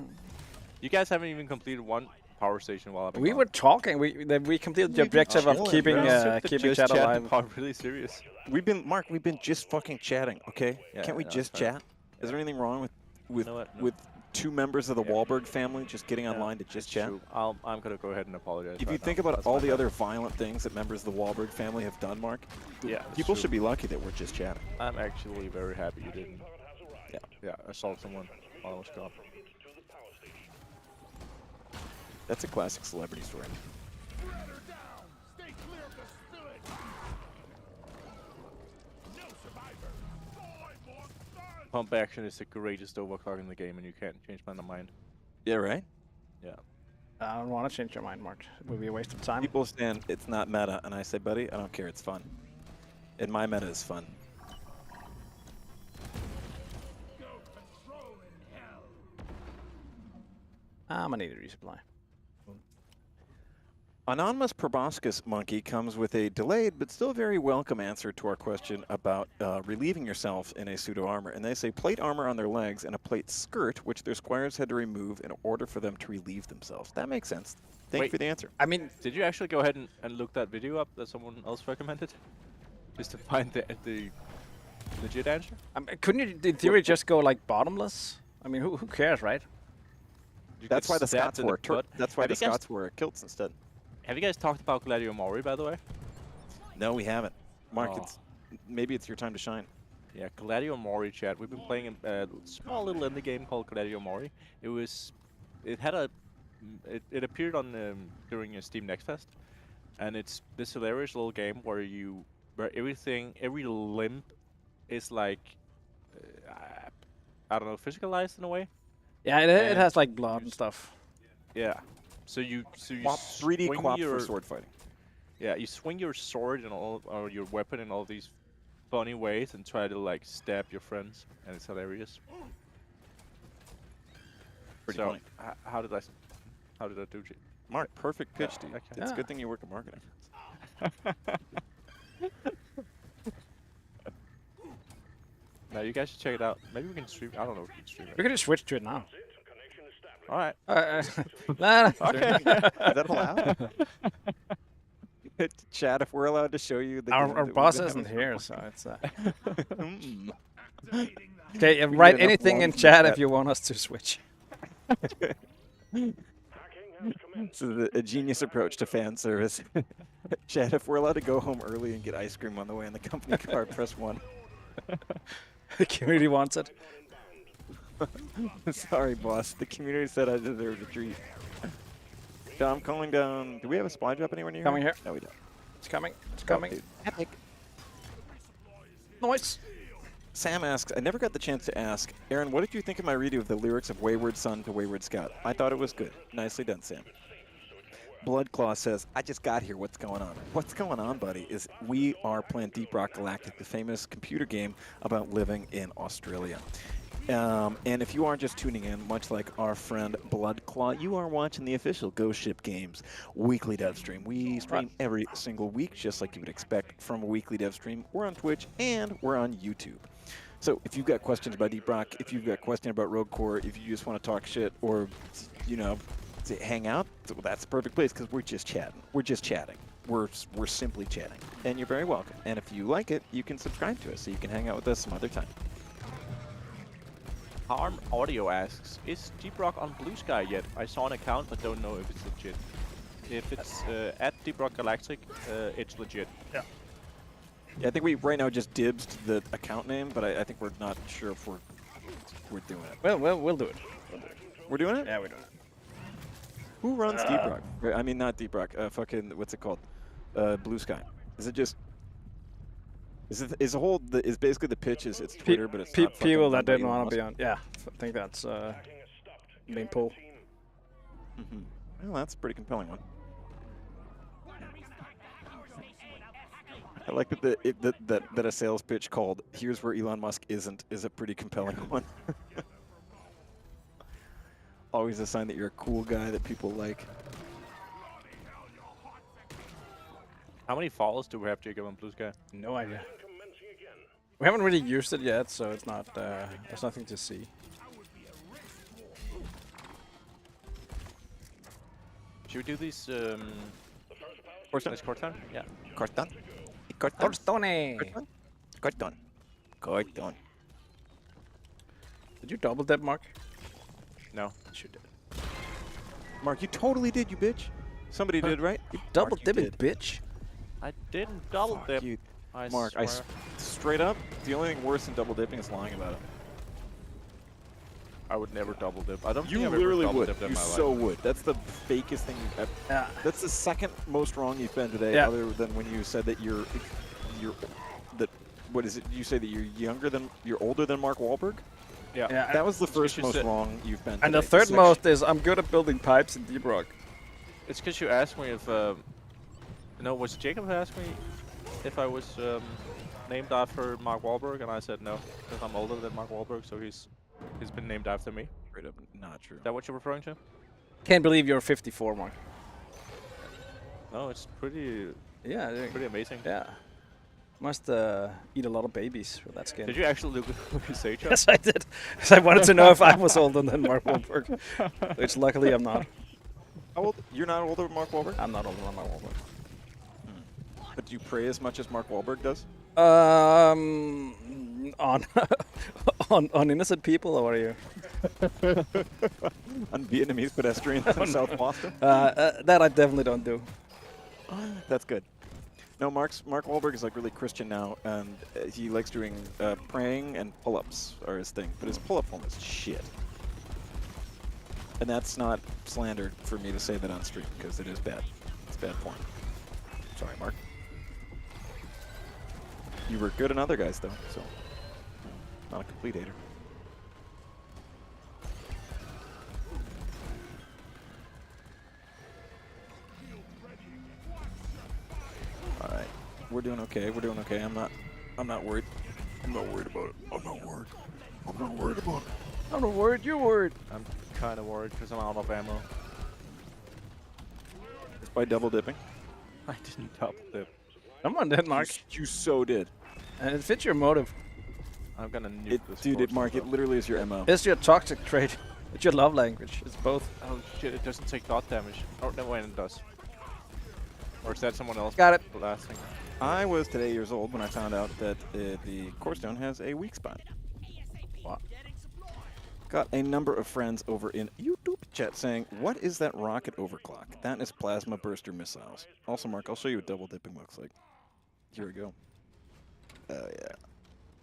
You guys haven't even completed one power station while I've been We gone. were talking. We completed the We've been objective of chilling, keeping bro. keeping Just chat chat alive. part really serious. We've been just fucking chatting, okay? Yeah, Can't we yeah, just that's fine. chat? Is there anything wrong with know what? No. with 2 members of the Yeah. Wahlberg family just getting Yeah, online to just it's chat? true. I'm gonna go ahead and apologize. If right you think now. about That's all my the bad. other violent things that members of the Wahlberg family have done, Mark, yeah, people should be lucky that we're just chatting. I'm actually very happy you didn't. Yeah. Yeah, assault someone while I was gone. That's a classic celebrity story. Pump action is the greatest overclock in the game, and you can't change my mind. Yeah, right? Yeah. I don't want to change your mind, Mark. It would be a waste of time. People stand, it's not meta, and I say, buddy, I don't care, it's fun. And my meta is fun. I'm gonna need a resupply. Anonymous Proboscis Monkey comes with a delayed but still very welcome answer to our question about relieving yourself in a pseudo armor. And they say plate armor on their legs and a plate skirt, which their squires had to remove in order for them to relieve themselves. That makes sense. Thank you Wait. for the answer. I mean, Did you actually go ahead and look that video up that someone else recommended? Just to find the legit answer. Couldn't you, in theory, just go like bottomless? I mean, who cares, right? You That's get why the stabbed Scots in the wore butt. that's why Have the you guys- Scots wore kilts instead. Have you guys talked about Gladio Mori, by the way? No, we haven't. Mark, Oh. maybe it's your time to shine. Yeah, Gladio Mori, chat. We've been playing a small little indie game called Gladio Mori. It appeared on during a Steam Next Fest, and it's this hilarious little game where every limb is like, I don't know, physicalized in a way. Yeah, it And has like blood and stuff. Yeah. So you 3D swing quap your for sword fighting. yeah, you swing your sword and all, or your weapon in all these funny ways and try to like stab your friends, and it's hilarious. Pretty So funny. how did I do? Mark, perfect pitch, dude. okay. It's a Yeah. good thing you work in marketing. Now you guys should check it out. Maybe we can stream. I don't know if we can stream We it. can just switch to it now. Connection established. All right. Nah, Okay. Is that allowed? Chad, if we're allowed to show you the game our that we've boss been isn't having here, so it's. Mm. Okay, We write get enough anything in warning from chat chat. if you want us to switch. Hacking has commenced. This is a genius approach to fan service. Chad, if we're allowed to go home early and get ice cream on the way in the company car, press 1. The community wants it. Sorry, boss. The community said I deserved a treat. I'm calling down. Do we have a supply drop anywhere near Coming here. No, we don't. It's coming. It's Oh, coming. dude. Epic. Noise. Sam asks, I never got the chance to ask, Aaron, what did you think of my redo of the lyrics of Wayward Son to Wayward Scout? I thought it was good. Nicely done, Sam. Bloodclaw says, I just got here. What's going on? What's going on, buddy, is we are playing Deep Rock Galactic, the famous computer game about living in Australia. And if you are just tuning in, much like our friend Bloodclaw, you are watching the official Ghost Ship Games weekly dev stream. We stream every single week, just like you would expect from a weekly dev stream. We're on Twitch and we're on YouTube. So if you've got questions about Deep Rock, if you've got questions about Rogue Core, if you just want to talk shit or, you know, hang out, so that's the perfect place because we're just chatting. We're just chatting. We're simply chatting. And you're very welcome. And if you like it, you can subscribe to us so you can hang out with us some other time. Harm Audio asks, is Deep Rock on Blue Sky yet? I saw an account but don't know if it's legit. If it's at Deep Rock Galactic, it's legit. Yeah, I think we right now just dibs the account name, but I think we're not sure if we're doing it. Well, we'll do it. We're doing it? Yeah, we're doing it. Who runs Deep Rock? I mean, not Deep Rock. Fucking, what's it called? Blue Sky. Is it just... Is basically the pitch is it's Twitter, but it's not fucking people run that by didn't Elon want to be Musk? on. Yeah, I think that's main pull. Well, that's a pretty compelling one. I like that a sales pitch called "Here's where Elon Musk isn't" is a pretty compelling one. Always a sign that you're a cool guy that people like. How many follows do we have, Jacob, on Blue Sky? No idea. We haven't really used it yet, so it's not. There's nothing to see. Should we do these Corton? next quarter? Yeah. Corton? Torstone! Corton. Did you double dip, Mark? No. You did. Mark, you totally did, you bitch. Somebody did, right? Double Mark, you dipping, did. bitch. I didn't double Fuck dip. you. I Mark, swear. straight up, the only thing worse than double dipping is lying about it. I would never double dip. I don't You think I've literally ever double would. dipped in You my so life. would. That's the fakest thing you've ever. Yeah. That's the second most wrong you've been today, Yeah. other than when you said that you're what is it? You say that you're older than Mark Wahlberg? Yeah. Yeah. That was the It's first 'cause you most said- wrong you've been. And the today. third Section- most is I'm good at building pipes in Deep Rock. It's because you asked me if, was Jacob who asked me if I was named after Mark Wahlberg, and I said no, because I'm older than Mark Wahlberg, so he's been named after me. Straight up, not true. Is that what you're referring to? Can't believe you're 54, Mark. No, it's pretty Yeah. amazing. Yeah. Must eat a lot of babies with that skin. Did you actually look at his age? Yes, I did. 'Cause I wanted to know if I was older than Mark Wahlberg. Which luckily I'm not. How old? You're not older than Mark Wahlberg? I'm not older than Mark Wahlberg. But do you pray as much as Mark Wahlberg does? On on innocent people, or are you? On Vietnamese pedestrians in South Boston. That I definitely don't do. That's good. No, Mark Wahlberg is like really Christian now, and he likes doing praying and pull-ups are his thing. But his pull-up form is shit. And that's not slander for me to say that on stream, because it is bad. It's bad form. Sorry, Mark. You were good in other guys, though, so not a complete hater. All right, we're doing okay. We're doing okay. I'm not worried. I'm not worried about it. I'm not worried. I'm not worried about it. I'm not worried. You're worried. I'm kind of worried because I'm out of ammo. It's by double dipping. I didn't double dip. Come on, then, Mark. You so did. And it fits your motive. I'm gonna nuke this. Dude, Mark, it literally is your MO. It's your toxic trait. It's your love language. It's both. Oh shit! It doesn't take dot damage. Oh no, wait, it does. Or is that someone else? Got it. Blasting. I was today years old when I found out that the core stone has a weak spot. Wow. Got a number of friends over in YouTube chat saying, "What is that rocket overclock?" That is plasma burster missiles. Also, Mark, I'll show you what double dipping looks like. Here we go. Oh yeah.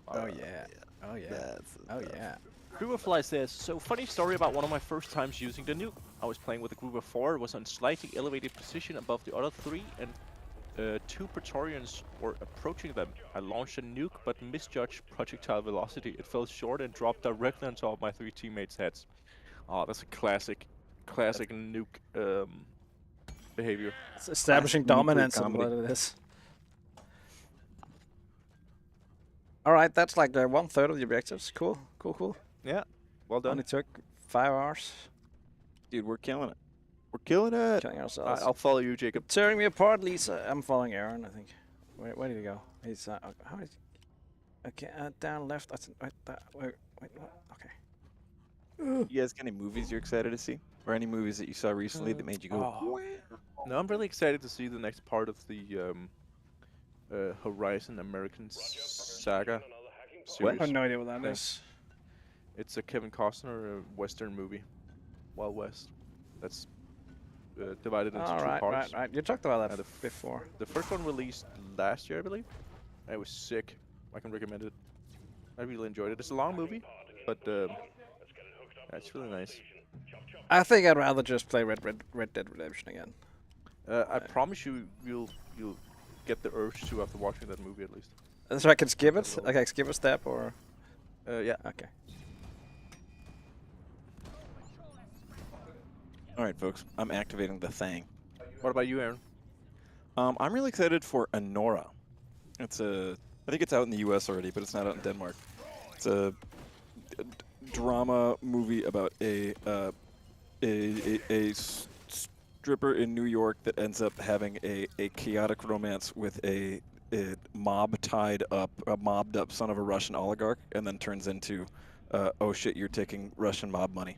Oh yeah. Oh yeah. That's Oh yeah. Grooverfly says, so funny story about one of my first times using the nuke. I was playing with a group of 4, it was on slightly elevated position above the other 3, and 2 Praetorians were approaching them. I launched a nuke, but misjudged projectile velocity. It fell short and dropped directly on top of my 3 teammates' heads. Oh, that's a classic nuke behavior. It's establishing Classic nuclear dominance on comedy. what it is. All right, that's like 1/3 of the objectives. Cool, cool, cool. Yeah, well done. Only took 5 hours. Dude, we're killing it. We're killing it. Killing ourselves. I'll follow you, Jacob. Tearing me apart, Lisa. I'm following Aaron, I think. Where did he go? He's how is? Okay, down left. That's wait, wait, what? Okay. You guys got any movies you're excited to see? Or any movies that you saw recently that made you go, Oh. No, I'm really excited to see the next part of the Horizon American Saga What? series. I have no idea what that Yeah. is. It's a Kevin Costner Western movie, Wild West. That's divided into All 2 right, parts. right. You talked about Yeah, that before. The first one released last year, I believe. And it was sick. I can recommend it. I really enjoyed it. It's a long movie, but it's really nice. I think I'd rather just play Red Dead Redemption again. I promise you'll get the urge to after watching that movie at least. So I can skip it? Like I can skip a step or? Yeah. Okay. all right, folks, I'm activating the thing. What about you, Aaron? I'm really excited for Anora. I think it's out in the U.S. already, but it's not out in Denmark. It's a drama movie about a stripper in New York that ends up having a chaotic romance with a mobbed up son of a Russian oligarch, and then turns into, oh shit, you're taking Russian mob money.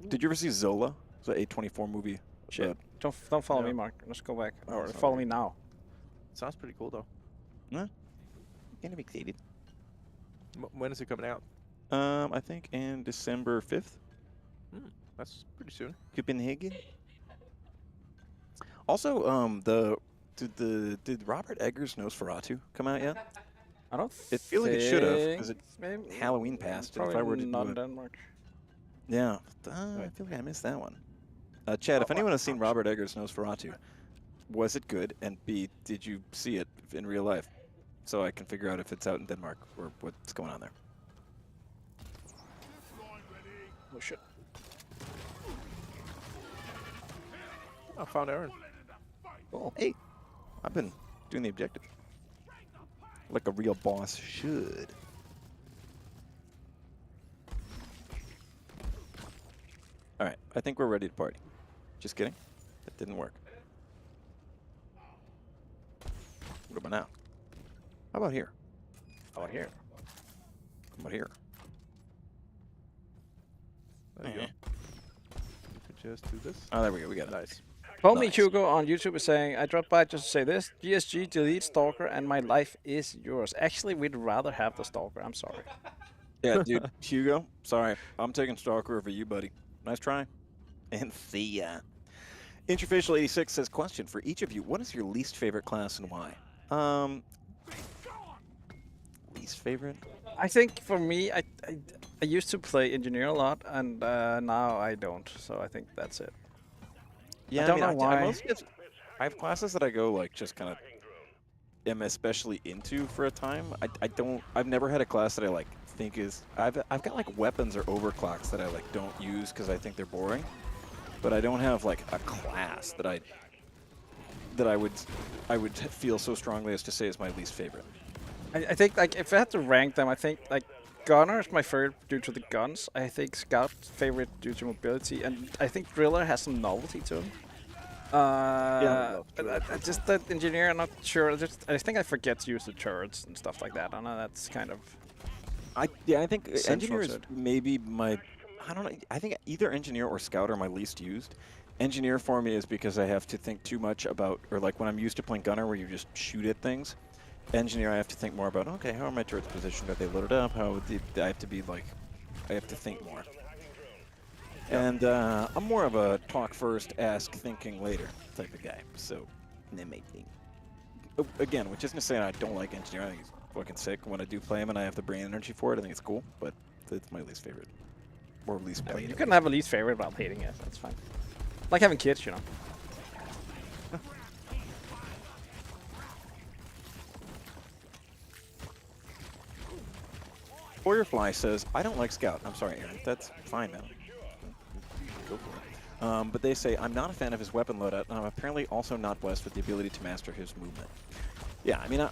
Did you ever see Zola? It's an A24 movie. Shit. Don't follow No. me, Mark. Let's go back. Oh, Or sorry. follow me now. Sounds pretty cool though. Kind of excited. When is it coming out? I think in December 5th. That's pretty soon. Copenhagen. Also, did Robert Eggers' Nosferatu come out yet? I don't It feel like it should have, think- 'cause it maybe- Halloween passed, and if I probably were to do not in it- Denmark. Yeah, I feel like I missed that one. Chad, if anyone has seen Robert Eggers' Nosferatu, was it good? And B, did you see it in real life? So I can figure out if it's out in Denmark or what's going on there. Oh shit. I found Aaron. Cool. Hey, I've been doing the objective. Like a real boss should. All right, I think we're ready to party. Just kidding. That didn't work. What about now? How about here? How about here? How about here? There you go. Eh. You could just do this. Oh, there we go. We got it. Nice. Homie Nice. Hugo on YouTube is saying, I dropped by just to say this. GSG delete Stalker and my life is yours. Actually, we'd rather have the Stalker. I'm sorry. Yeah, dude, Hugo, sorry. I'm taking Stalker over you, buddy. Nice try. And see ya. Interfacial86 says, question for each of you. What is your least favorite class and why? Least favorite? I think for me, I used to play engineer a lot, and now I don't. So I think that's it. Yeah, don't know I why. mostly I have classes that I go like just kind of am especially into for a time. I've never had a class that I like think is I've got like weapons or overclocks that I like don't use because I think they're boring. But I don't have like a class that I would feel so strongly as to say is my least favorite. I think like if I had to rank them, I think like Gunner is my favorite due to the guns. I think Scout favorite due to mobility, and I think Driller has some novelty to him. I just that engineer, I'm not sure. I think I forget to use the turrets and stuff like that. I know that's kind of. I think Central engineer to is it. maybe my. I don't know. I think either engineer or scout are my least used. Engineer for me is because I have to think too much about, or like when I'm used to playing gunner where you just shoot at things. Engineer, I have to think more about. Okay, how are my turrets positioned? Are they loaded up? I have to be like, I have to think more. And I'm more of a talk first, ask thinking later type of guy. So, again, which isn't to say I don't like engineer. I think he's fucking sick. When I do play him and I have the brain energy for it, I think it's cool. But it's my least favorite, or least Yeah, played. you can have a least favorite without hating it. That's fine. Like having kids, you know. Warriorfly says, I don't like Scout. I'm sorry, Aaron. That's fine, man. Go for it. But they say, I'm not a fan of his weapon loadout, and I'm apparently also not blessed with the ability to master his movement. Yeah, I mean,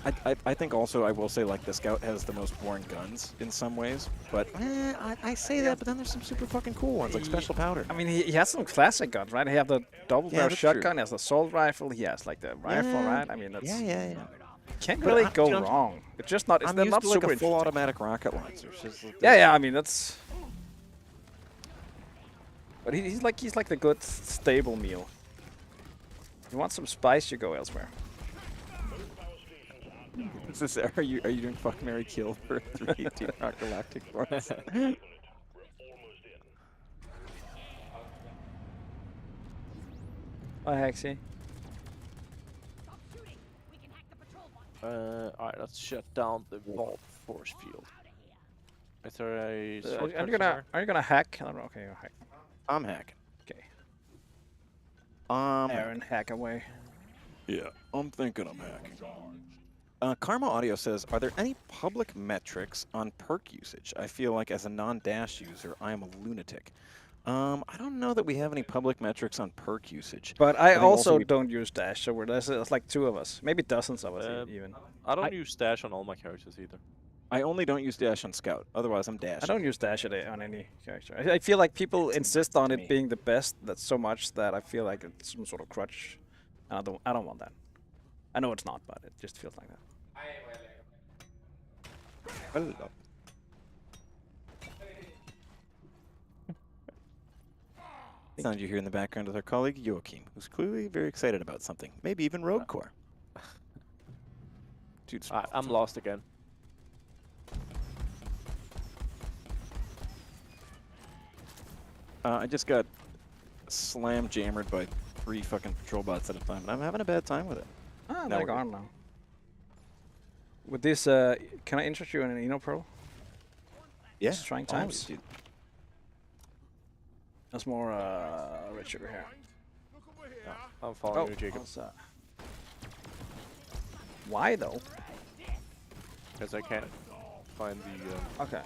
I think also I will say, like, the Scout has the most boring guns in some ways, but I say that, but then there's some super fucking cool ones, like Special Powder. I mean, he has some classic guns, right? He has the double barrel that's true. shotgun, he has the assault rifle, he has like the rifle, right? I mean, that's Yeah. can't But really I- go you know, wrong. It's just not. It's I'm they're used not to, like, super a full interesting. automatic rocket launcher. It's just like Yeah. I mean, that's. But he's like the good stable meal. You want some spice, you go elsewhere. Are you doing fuck, marry, kill for 318 Rock Galactic for us? Oh, Hexy. Alright, let's shut down the vault force field. Is there a shortcut Are you gonna hack? I don't know. Okay, you hack. I'm hacking. Okay. I'm Aaron, hack away. Yeah, I'm thinking I'm hacking. Karma Audio says, are there any public metrics on perk usage? I feel like as a non-dash user, I am a lunatic. I don't know that we have any public metrics on perk usage. But I think also we- don't use dash, so there's like two of us, maybe dozens of us even. I don't use dash on all my characters either. I only don't use dash on Scout. Otherwise, I'm dash. I don't use dash on any character. I feel like people insist on to me. it being the best. That's so much that I feel like it's some sort of crutch. And I don't want that. I know it's not, but it just feels like that. Sound you hear in the background is our colleague Joachim, who's clearly very excited about something. Maybe even Rogue Core. Dude's I'm lost again. I just got slam jammered by 3 fucking patrol bots at a time, and I'm having a bad time with it. Ah, No, they're we're gone now. With this, can I interest you in an Eno Pro? Yeah. Just trying always, times. dude. That's more red sugar here. I'm following you, Jacob. what's that? Why though? Because I can't find the... Okay.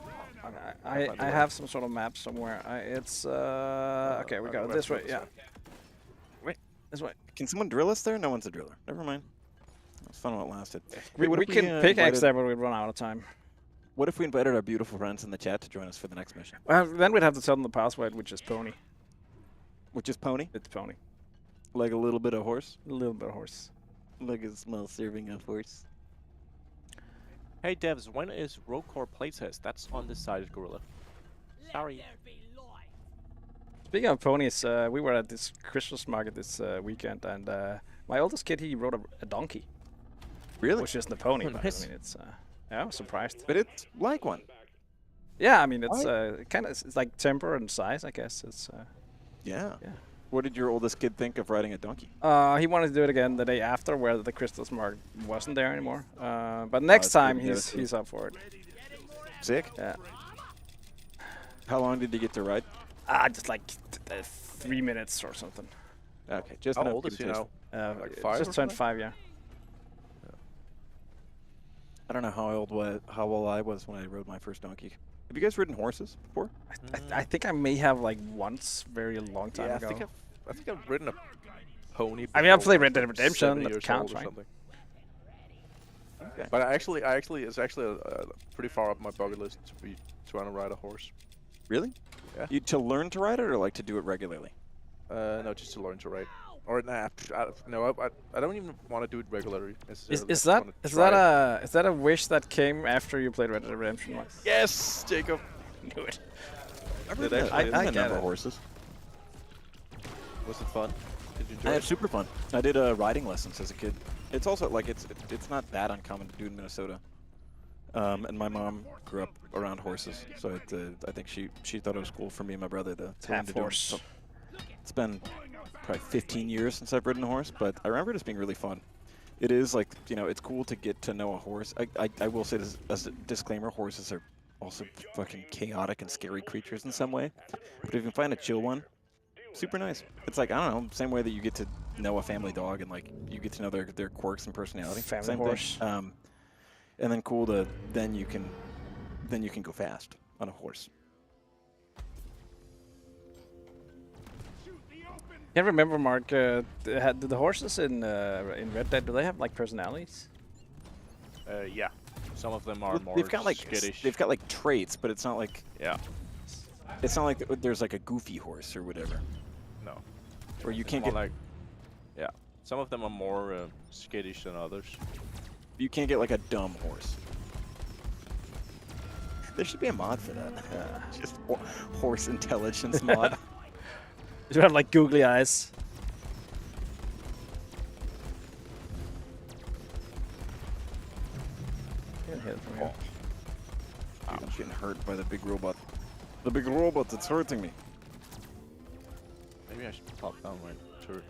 I have some sort of map somewhere. It's okay. We go this way. Yeah. Wait. This way. Can someone drill us there? No one's a driller. Never mind. It was fun while it lasted. We what if can pickaxe invited- there, but we run out of time. What if we invited our beautiful friends in the chat to join us for the next mission? Well, then we'd have to tell them the password, which is pony. Which is pony? It's pony. Like a little bit of horse? A little bit of horse. Like a small serving of horse. Hey devs, when is Rogue Core playtest? That's undecided, Gorilla. Sorry. Speaking of ponies, we were at this Christmas market this weekend, and my oldest kid, he rode a donkey, Really? which isn't a pony, Oh, but nice. I mean, it's yeah, I was surprised. But it's like one. Yeah, I mean, it's Why? kind of it's like temper and size, I guess. It's Yeah. yeah. What did your oldest kid think of riding a donkey? He wanted to do it again the day after, where the Christmas market wasn't there anymore. But next it's good time to get it too. he's up for it. Sick. Yeah. How long did you get to ride? Just like 3 minutes or something. Okay, just How enough old to is he taste now? it. Like 5 Just or turned something? 5, yeah. I don't know how old I was when I rode my first donkey. Have you guys ridden horses before? I think I may have like once, very long time Yeah, ago. I think I've ridden a pony. I mean, I've before played I Red was Dead like Redemption, 7 that years counts, old or right? something. Okay. But it's actually pretty far up my bucket list to be trying to ride a horse. Really? Yeah. You to learn to ride it or like to do it regularly? No, just to learn to ride. Or nah, I don't even want to do it regularly necessarily. I Is just that wanna is try that it. is that a wish that came after you played Red Dead Redemption? One? Yes, Jacob. Knew it. I've Did ridden actually- I a get number it. of horses. Was it fun? Did you I enjoy had it? super fun. I did riding lessons as a kid. It's also like it's not that uncommon to do in Minnesota. And my mom grew up around horses, so I think she thought it was cool for me and my brother to learn Half to do 'em. horse. So it's been probably 15 years since I've ridden a horse, but I remember it as being really fun. It is like, it's cool to get to know a horse. I will say this as a disclaimer, horses are also fucking chaotic and scary creatures in some way. But if you can find a chill one, super nice. It's like, I don't know, same way that you get to know a family dog and like you get to know their quirks and personality. Family same horse. thing. And then cool to then you can go fast on a horse. Yeah, remember, Mark? Do the horses in Red Dead, do they have like personalities? Yeah. Some of them are Well, more they've got like skittish. they've got like traits, but it's not like Yeah. there's like a goofy horse or whatever. No. Or you It's can't more get like. Yeah. Some of them are more skittish than others. you can't get like a dumb horse. There should be a mod for that. Just horse intelligence mod. You have like googly eyes. Can hit it from here. I'm getting hurt by the big robot. The big robot that's hurting me. Maybe I should pop down my turret.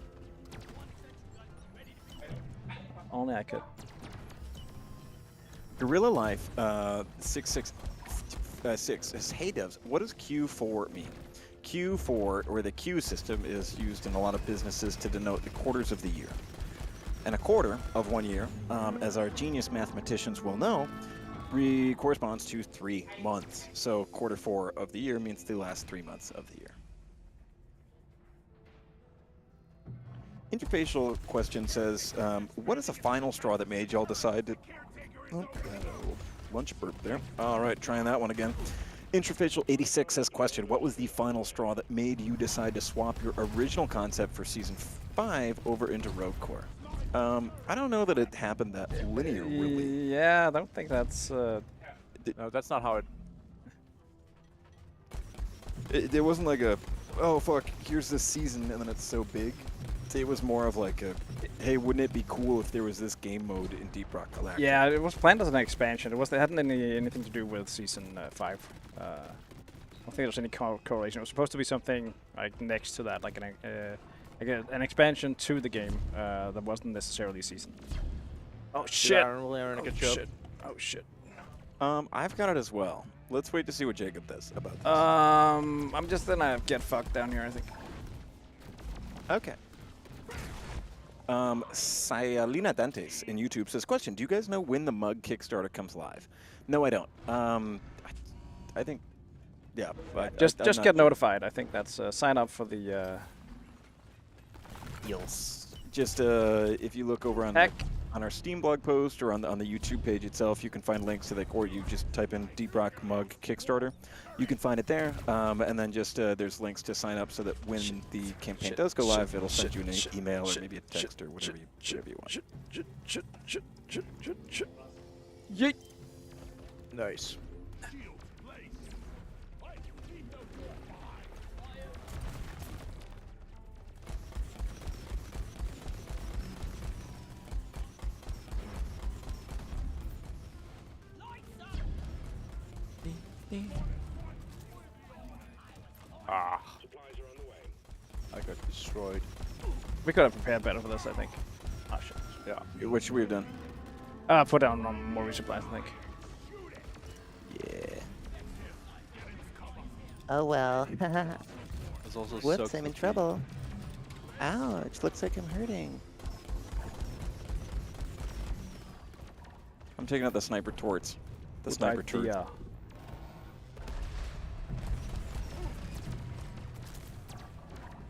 Only I could. Guerrilla Life 666 says, "Hey devs, what does Q4 mean? Q4, or the Q system, is used in a lot of businesses to denote the quarters of the year. And a quarter of 1 year, as our genius mathematicians will know, corresponds to 3 months. So quarter 4 of the year means the last 3 months of the year." Interfacial question says, what is the final straw that made y'all decide to... Oh, lunch burp there. All right, trying that one again. Interfacial 86 says, question, what was the final straw that made you decide to swap your original concept for Season 5 over into Rogue Core? I don't know that it happened that linear, really. Yeah, I don't think that's. No, that's not how it. It wasn't like a, oh, fuck, here's this season, and then it's so big. It was more of like a, hey, wouldn't it be cool if there was this game mode in Deep Rock Galactic? Yeah, it was planned as an expansion. It hadn't anything to do with Season 5. I don't think there was any correlation. It was supposed to be something like next to that, like an expansion to the game that wasn't necessarily a season. Oh shit! Really Oh shit! Oh shit! I've got it as well. Let's wait to see what Jacob does about this. I'm just gonna get fucked down here, I think. Okay. Sayalina Dantes in YouTube says, question, do you guys know when the mug Kickstarter comes live? No, I don't. I think, yeah. Just I'm get not sure. notified. I think that's sign up for the. Just if you look over on Heck. on our Steam blog post or on the YouTube page itself, you can find links to or you just type in Deep Rock Mug Kickstarter. You can find it there, and then just there's links to sign up so that when the campaign does go live, it'll send you an email or maybe a text or whatever you want. Yeet. Nice. Ah, Supplies are on the way. I got destroyed. We could have prepared better for this, I think. Oh shit. Yeah. What should we have done? Put down more resupplies, I think. Yeah. Oh well. There's also Whoops, sucks I'm in to be- trouble. Ouch, looks like I'm hurting. I'm taking out the sniper turrets. The Good sniper turrets. idea.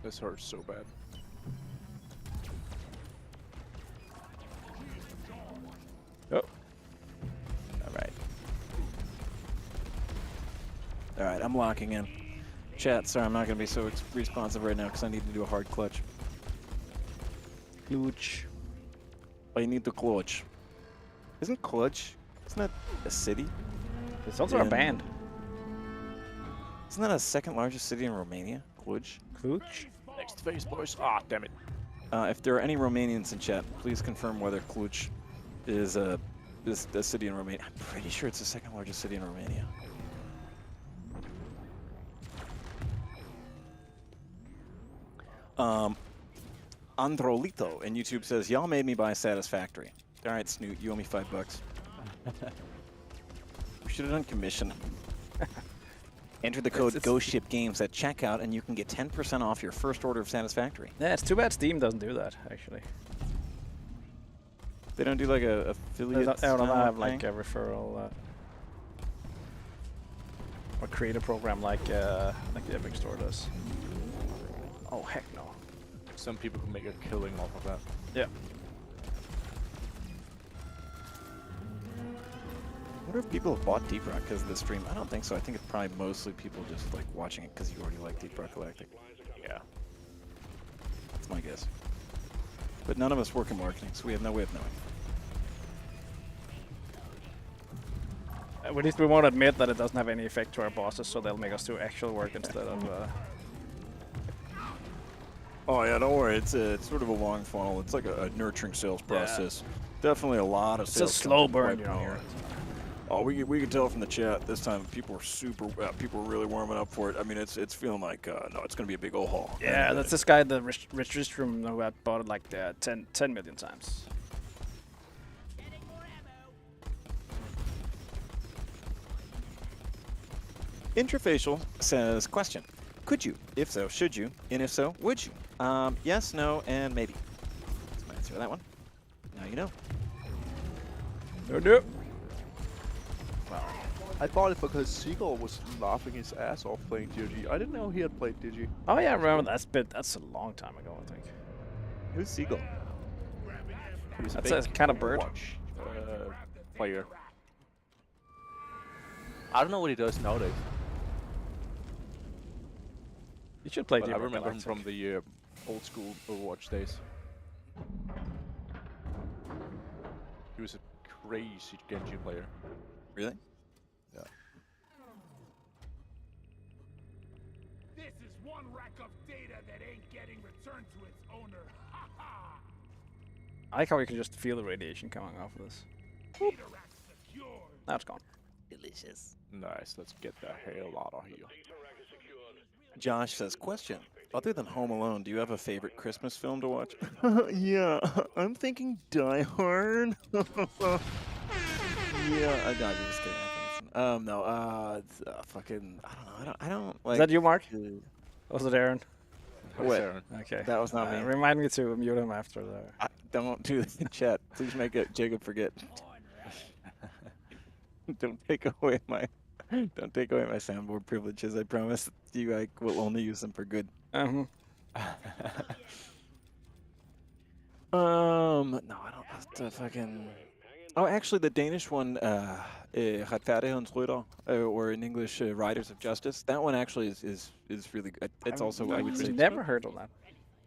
This hurts so bad. Oh. All right. All right, I'm locking in. Chat, sorry, I'm not going to be so responsive right now because I need to do a hard clutch. Clutch. I need the clutch. Isn't clutch? Isn't that a city? It's also a In- band. Isn't that a second largest city in Romania? Cluj? Clutch. Next phase, boys. Ah, damn it. If there are any Romanians in chat, please confirm whether Cluj is a city in Romania. I'm pretty sure it's the second largest city in Romania. Androlito in YouTube says, y'all made me buy Satisfactory. All right, Snoot, you owe me $5. We should have done commission. Enter the code GHOSTSHIPGAMES at checkout and you can get 10% off your first order of Satisfactory. Yeah, it's too bad Steam doesn't do that, actually. They don't do like a They affiliate don't style have thing? like a referral or create a program like the Epic Store does. Oh heck no. Some people can make a killing off of that. Yeah. I wonder if people have bought Deep Rock because of the stream. I don't think so. I think it's probably mostly people just like watching it because you already like Deep Rock Galactic. Yeah. That's my guess. But none of us work in marketing, so we have no way of knowing. At least we won't admit that it doesn't have any effect to our bosses, so they'll make us do actual work instead of. Oh yeah, don't worry. It's sort of a long funnel. It's like a nurturing sales process. Definitely a lot of It's a sales. slow content burn, right you down know. here. Oh, we can tell from the chat this time. People are super. People are really warming up for it. I mean, it's feeling like no, it's gonna be a big old haul. Yeah, And, that's this guy, the rich room who had bought it like 10 million times. Interfacial says, question. Could you? If so, should you? And if so, would you? Yes, no, and maybe. That's my answer to that one. Now you know. No. I bought it because Seagull was laughing his ass off playing DG. I didn't know he had played DG. Oh yeah, I remember that's a long time ago, I think. Who's Seagull? He's That's a big kind of bird. Overwatch, player. I don't know what he does nowadays. You should play But I Deep Rock remember him Galactic. from the old school Overwatch days. He was a crazy Genji player. Really? Yeah. This is one rack of data that ain't getting returned to its owner. Ha ha! I like how you can just feel the radiation coming off of this. Data rack secured. Now it's gone. Delicious. Nice, let's get the hell out of here. Josh says, question. Other than Home Alone, do you have a favorite Christmas film to watch? Yeah, I'm thinking Die Hard. Yeah, I'm just kidding. I think it's, no, it's, fucking, I don't know. I don't like. Is that you, Mark? uh, Was it Aaron? What? Aaron. Okay. That was not me. Remind me to mute him after the. Don't do this in chat. Please make it Jacob forget. Don't take away my soundboard privileges. I promise you I will only use them for good. Uh-huh. No, I don't. The fucking. Oh, actually, the Danish one, Retfærdighedsrytter, or in English, Riders of Justice. That one actually is really good. It's also, I would say, never heard of that.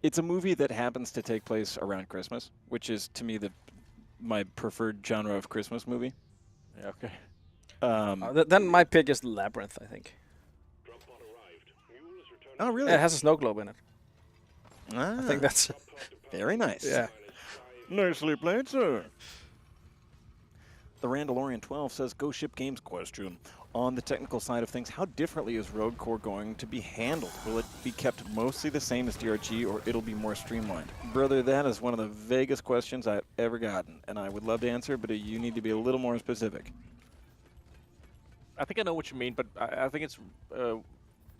it's a movie that happens to take place around Christmas, which is to me my preferred genre of Christmas movie. Yeah, okay. Then my pick is Labyrinth, I think. Oh, really? Yeah, it has a snow globe in it. Ah, I think that's. very nice. Yeah. Nicely played, sir. The Randalorian 12 says, Go Ship Games question. on the technical side of things, how differently is Rogue Core going to be handled? Will it be kept mostly the same as DRG, or it'll be more streamlined? Brother, that is one of the vaguest questions I've ever gotten, and I would love to answer, but you need to be a little more specific. I think I know what you mean, but I think it's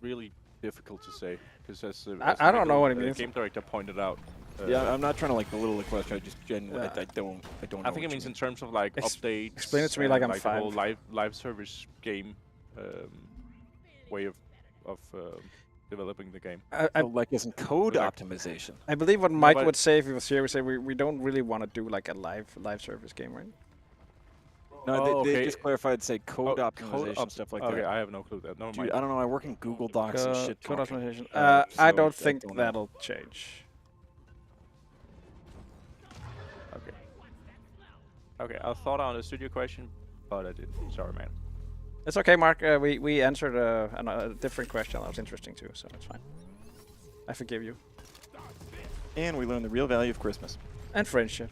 really difficult to say because as I don't know what it the means. game director pointed out. Yeah, I'm not trying to like belittle the question. I just genuinely, Yeah. I don't know. I think what it you means in mean. terms of like updates. Explain it to me like I'm the whole 5. live service game way of developing the game. So, like as in code optimization. I believe what Mike but- would say if he was here, would say we don't really want to do like a live service game, right? No, Oh, they okay. just clarified, say code Oh, optimization, stuff like okay, that. I have no clue that. Never Dude, mind. I don't know. I work in Google Docs and shit. Code talking. optimization. So I don't think don't know. that'll change. Okay. Okay, I thought I understood your question, but I didn't. Sorry, man. It's okay, Mark. We answered a different question that was interesting too, so it's fine. I forgive you. And we learned the real value of Christmas. And friendship.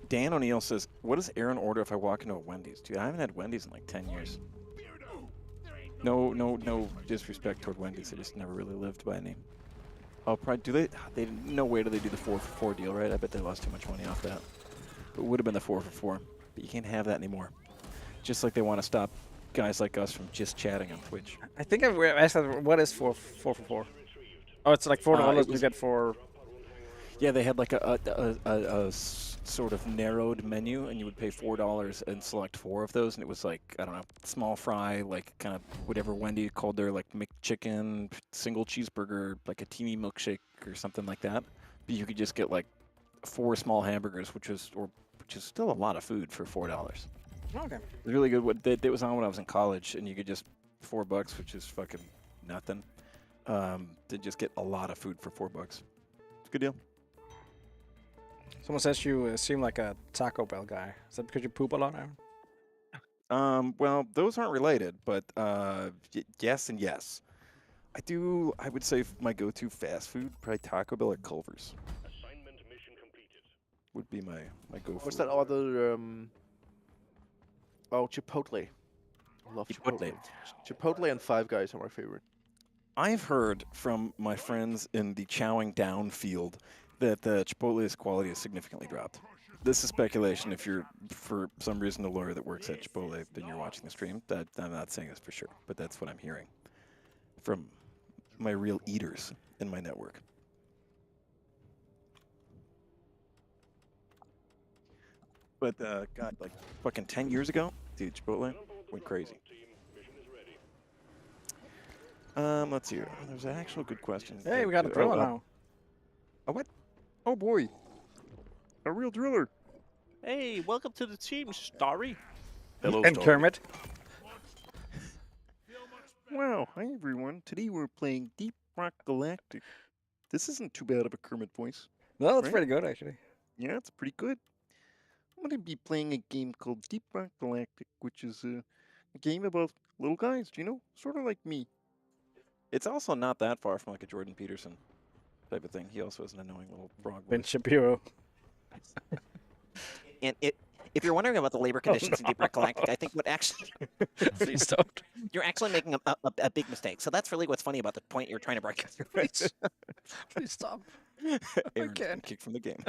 Dan O'Neill says, what does Aaron order if I walk into a Wendy's? Dude, I haven't had Wendy's in like 10 years. No disrespect toward Wendy's. I just never really lived by a name. Oh, probably, do they, no way do they do the 4 for 4 deal, right? I bet they lost too much money off that. It would have been the 4 for 4, but you can't have that anymore. Just like they want to stop guys like us from just chatting on Twitch. I think I've asked that, what is 4 for 4? Oh, it's like $4 you get for... Yeah, they had like a sort of narrowed menu, and you would pay $4 and select 4 of those, and it was like, I don't know, small fry, like kind of whatever Wendy called their like McChicken, single cheeseburger, like a teeny milkshake or something like that. But you could just get like 4 small hamburgers, which is still a lot of food for $4. Okay. It was really good. It was on when I was in college, and you could just $4, which is fucking nothing. To just get a lot of food for $4. It's a good deal. Someone says you seem like a Taco Bell guy. Is that because you poop a lot, Aaron? Well, those aren't related, but yes and yes. I would say my go-to fast food, probably Taco Bell or Culver's. Assignment mission completed. Would be my go-to. What's that other? Oh, Chipotle. I love Chipotle. Chipotle and Five Guys are my favorite. I've heard from my friends in the chowing down field that the Chipotle's quality has significantly dropped. This is speculation. If you're, for some reason, a lawyer that works at Chipotle, then you're watching the stream. I'm not saying this for sure, but that's what I'm hearing from my real eaters in my network. But, God, like fucking 10 years ago, dude, Chipotle went crazy. Let's see here. There's an actual good question. Hey, we got a driller now. A what? Oh boy, a real driller. Hey, welcome to the team, Starry. Hello, And Kermit. Wow, hi everyone. Today we're playing Deep Rock Galactic. This isn't too bad of a Kermit voice. No, it's Right? pretty good, actually. Yeah, it's pretty good. I'm going to be playing a game called Deep Rock Galactic, which is a game about little guys, you know? Sort of like me. It's also not that far from like a Jordan Peterson type of thing. He also has an annoying little frog Ben voice. Shapiro. And if you're wondering about the labor conditions in Deep Rock Galactic, I think what actually Please don't. you're actually making a big mistake. So that's really what's funny about the point you're trying to break. Please stop. Aaron's been can't. kicked from the game.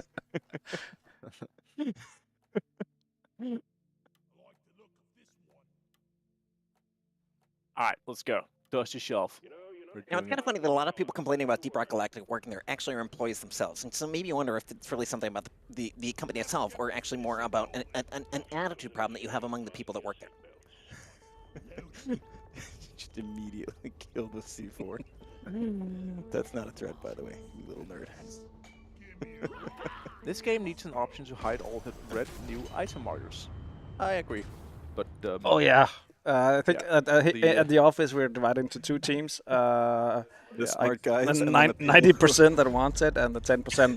All right, let's go. Dust your shelf. We're Now, it's doing kind of funny that a lot of people complaining about Deep Rock Galactic working there actually are employees themselves. And so maybe you wonder if it's really something about the company itself or actually more about an attitude problem that you have among the people that work there. Just immediately killed the C4. That's not a threat, by the way, you little nerd. This game needs an option to hide all the red new item markers. I agree, but Oh, yeah. I think Yeah, at the office we're divided into 2 teams. The smart guys. The and then the people 90% that wants it and the 10%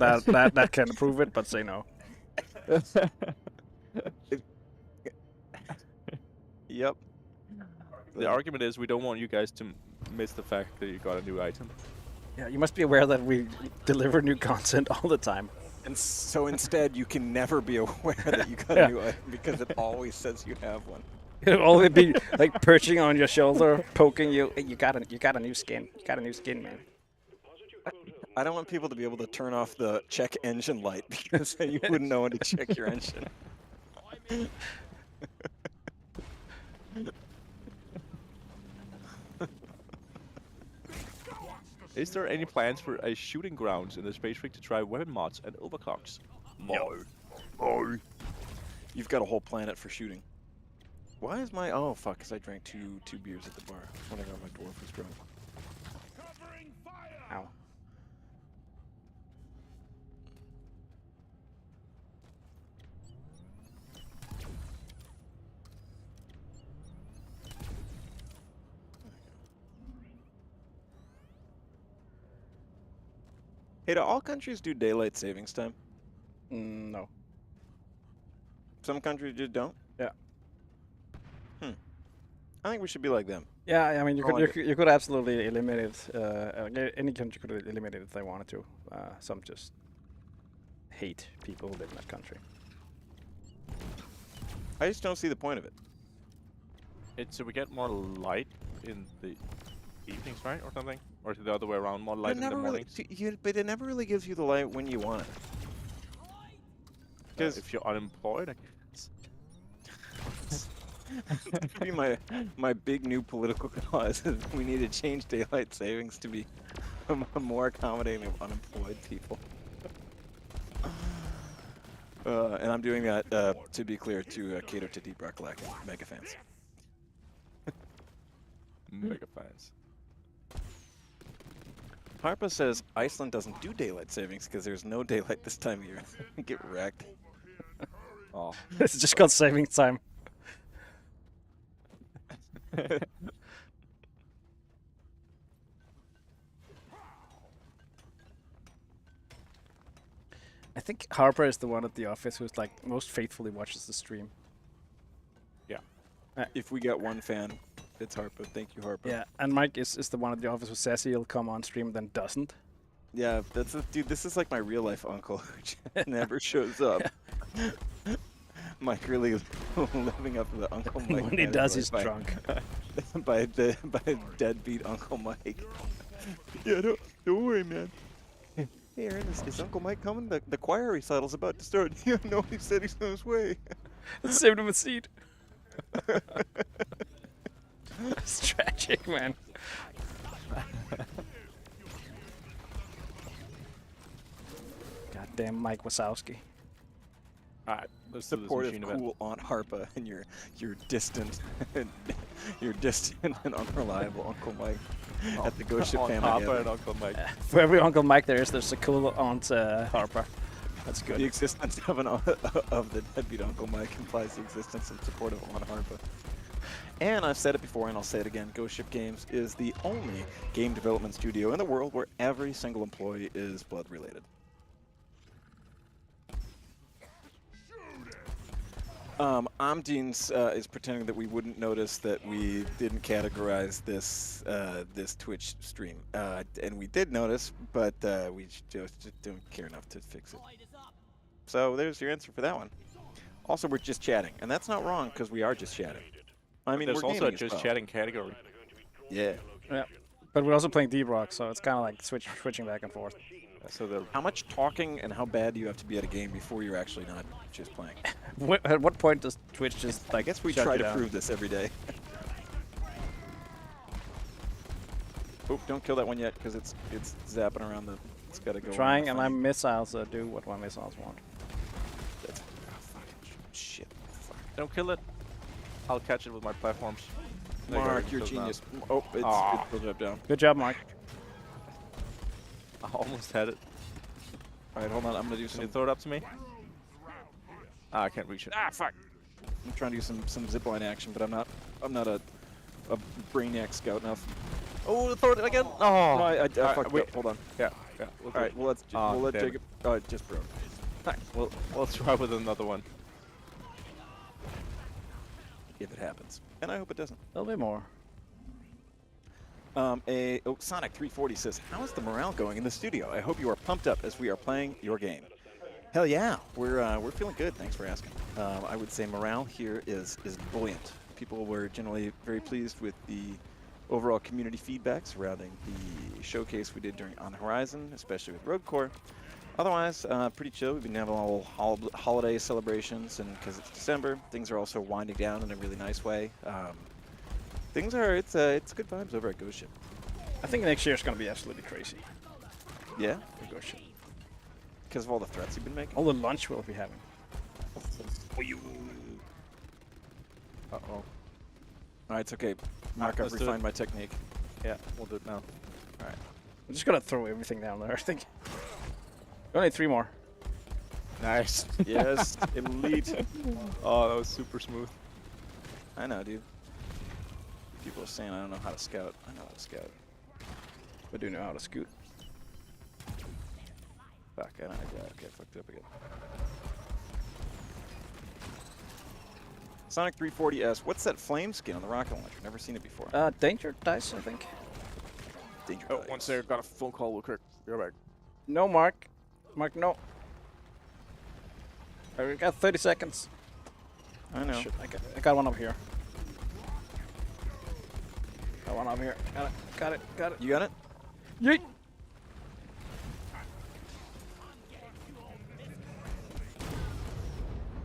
that can approve it but say no. Yep. the argument is we don't want you guys to miss the fact that you got a new item. Yeah, you must be aware that we deliver new content all the time. And so instead, you can never be aware that you got Yeah. a new item because it always says you have one. It'll always be like perching on your shoulder, poking you. Hey, you got a new skin. You got a new skin, man. I don't want people to be able to turn off the check engine light because then you wouldn't know when to check your engine. Is there any plans for a shooting grounds in the space rig to try weapon mods and overclocks? No. Oh. You've got a whole planet for shooting. Why is my... Oh, fuck, because I drank two beers at the bar when I got my dwarf was drunk. Covering fire! Ow. Hey, do all countries do daylight savings time? No. Some countries just don't? Yeah. I think we should be like them. Yeah, I mean, I like you could absolutely eliminate any country could eliminate it if they wanted to. Some just hate people who live in that country. I just don't see the point of it. It's so we get more light in the evenings, right, or something, or the other way around, more light in the mornings. But it never really gives you the light when you want it. Because If you're unemployed, I guess. that could be my big new political cause. Is we need to change daylight savings to be more accommodating of unemployed people. And I'm doing that, to be clear, to cater to Deep Rock Galactic mega fans. Mega fans. Harpa says Iceland doesn't do daylight savings because there's no daylight this time of year. Get wrecked. Oh. It's just called saving time. I think Harper is the one at the office who's like most faithfully watches the stream. If we get one fan, it's Harpa. Thank you, Harpa. Yeah, and Mike is the one at the office who says he'll come on stream then doesn't. Yeah, dude. This is like my real life uncle who just never shows up. Mike really is living up to the Uncle Mike. When he does, he's by, drunk. by deadbeat Uncle Mike. Yeah, don't worry, man. Hey, Aaron, is Uncle Mike coming? The choir recital's about to start. Yeah, no, he said he's on his way. Let's save him a seat. It's tragic, man. Goddamn Mike Wazowski. Alright, let's do this Supportive, machine event. cool Aunt Harpa and your distant, your distant and unreliable Uncle Mike at the Ghost Ship Aunt family. Harper gathering. and Uncle Mike. For every Uncle Mike there's a cool Aunt Harper. That's The good. existence of of the deadbeat Uncle Mike implies the existence of supportive Aunt Harpa. And I've said it before, and I'll say it again. Ghost Ship Games is the only game development studio in the world where every single employee is blood related. Amdean's is pretending that we wouldn't notice that we didn't categorize this this Twitch stream, and we did notice, but we just don't care enough to fix it. So there's your answer for that one. Also, we're just chatting, and that's not wrong because we are just chatting. I mean, There's we're also a gaming as just well. chatting category. Yeah. Yeah. But we're also playing Deep Rock, so it's kind of like switching back and forth. So the How much talking and how bad do you have to be at a game before you're actually not just playing? At what point does Twitch just I guess we shut try you to down? prove this every day. Oh, don't kill that one yet, because it's zapping around the. It's got to go. Trying, and my missiles do what my missiles want. That's, oh, fucking shit. Fuck. don't kill it. I'll catch it with my platforms. There you go, Mark, it you're goes down. genius. Oh, it's Aw. pulled up down. Good job, Mark. I almost had it. All right, hold on. I'm gonna do Can you some. throw it up to me? Ah, I can't reach it. Ah, fuck. I'm trying to do some zipline action, but I'm not a brainiac scout enough. Oh, throw it again. Oh, No, I fucked wait. up. Hold on. Yeah, yeah. We'll All right, well let's Ah, we'll let damn it. Jacob. It just broke. We'll try with another one. If it happens, and I hope it doesn't. A little bit more. Sonic 340 says, "How is the morale going in the studio? I hope you are pumped up as we are playing your game." Hell yeah, we're feeling good. Thanks for asking. I would say morale here is buoyant. people were generally very pleased with the overall community feedback surrounding the showcase we did during On Horizon, especially with Rogue Core. Otherwise, pretty chill. We've been having a little holiday celebrations, and because it's December, things are also winding down in a really nice way. It's good vibes over at Ghost Ship. I think next year is going to be absolutely crazy. Yeah, for Ghost Ship. because of all the threats you've been making. All the lunch we'll be having. Uh-oh. Alright, it's okay. Mark, I've let's do it. refined my technique. Yeah, we'll do it now. Alright. I'm just going to throw everything down there, I think. Only 3 more. Nice. Yes, elite. Oh, that was super smooth. I know, dude. People are saying I don't know how to scout. I know how to scout. I do know how to scoot. Fuck, I don't know. Okay, I fucked it up again. Sonic 340S. What's that flame skin on the rocket launcher? Never seen it before. Danger dice, I think. Danger Oh, dice. one second, got a phone call real quick. Be right back. No, Mark. Mark, no. We got 30 seconds. I know. Shit, I got one up here. Got one up here. Got it. You got it? Yeet!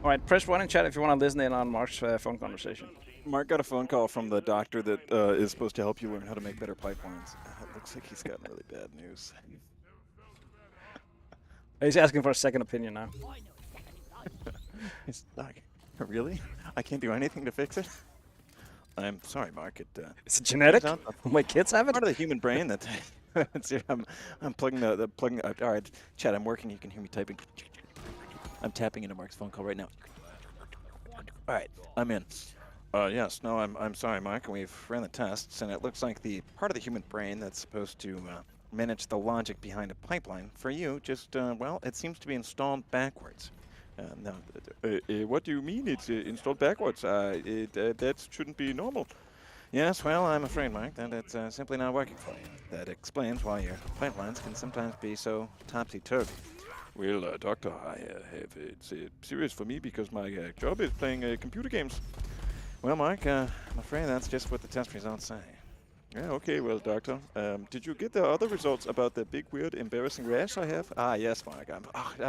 Alright, press 1 in chat if you want to listen in on Mark's phone conversation. Mark got a phone call from the doctor that is supposed to help you learn how to make better pipelines. It looks like he's gotten really bad news. He's asking for a second opinion now. It's like, really? I can't do anything to fix it? I'm sorry, Mark. Is it genetic? turns out My kids have it? part of the human brain that I'm plugging all right, Chad, I'm working. You can hear me typing. I'm tapping into Mark's phone call right now. All right, I'm in. Yes, no, I'm sorry, Mark. We've ran the tests, and it looks like the part of the human brain that's supposed to manage the logic behind a pipeline for you just well, it seems to be installed backwards. No, what do you mean it's installed backwards? That shouldn't be normal. Yes, well, I'm afraid, Mark, that it's simply not working for you. That explains why your pipelines can sometimes be so topsy-turvy. Well, Doctor, it's serious for me because my job is playing computer games. Well, Mark, I'm afraid that's just what the test results say. Yeah, okay, well, Doctor, did you get the other results about the big, weird, embarrassing rash I have? Ah, yes, Mark.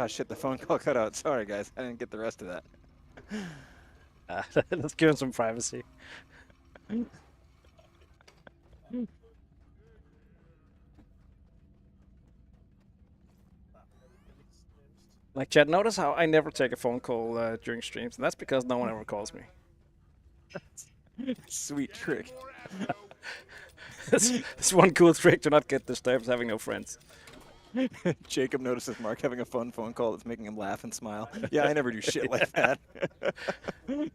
Shit, the phone call cut out. Sorry, guys. I didn't get the rest of that. Let's give him some privacy. Like, Chad, notice how I never take a phone call during streams, and that's because no one ever calls me. Sweet trick. It's one cool trick to not get disturbed having no friends. Jacob notices Mark having a fun phone call that's making him laugh and smile. Yeah, I never do shit like that. Hate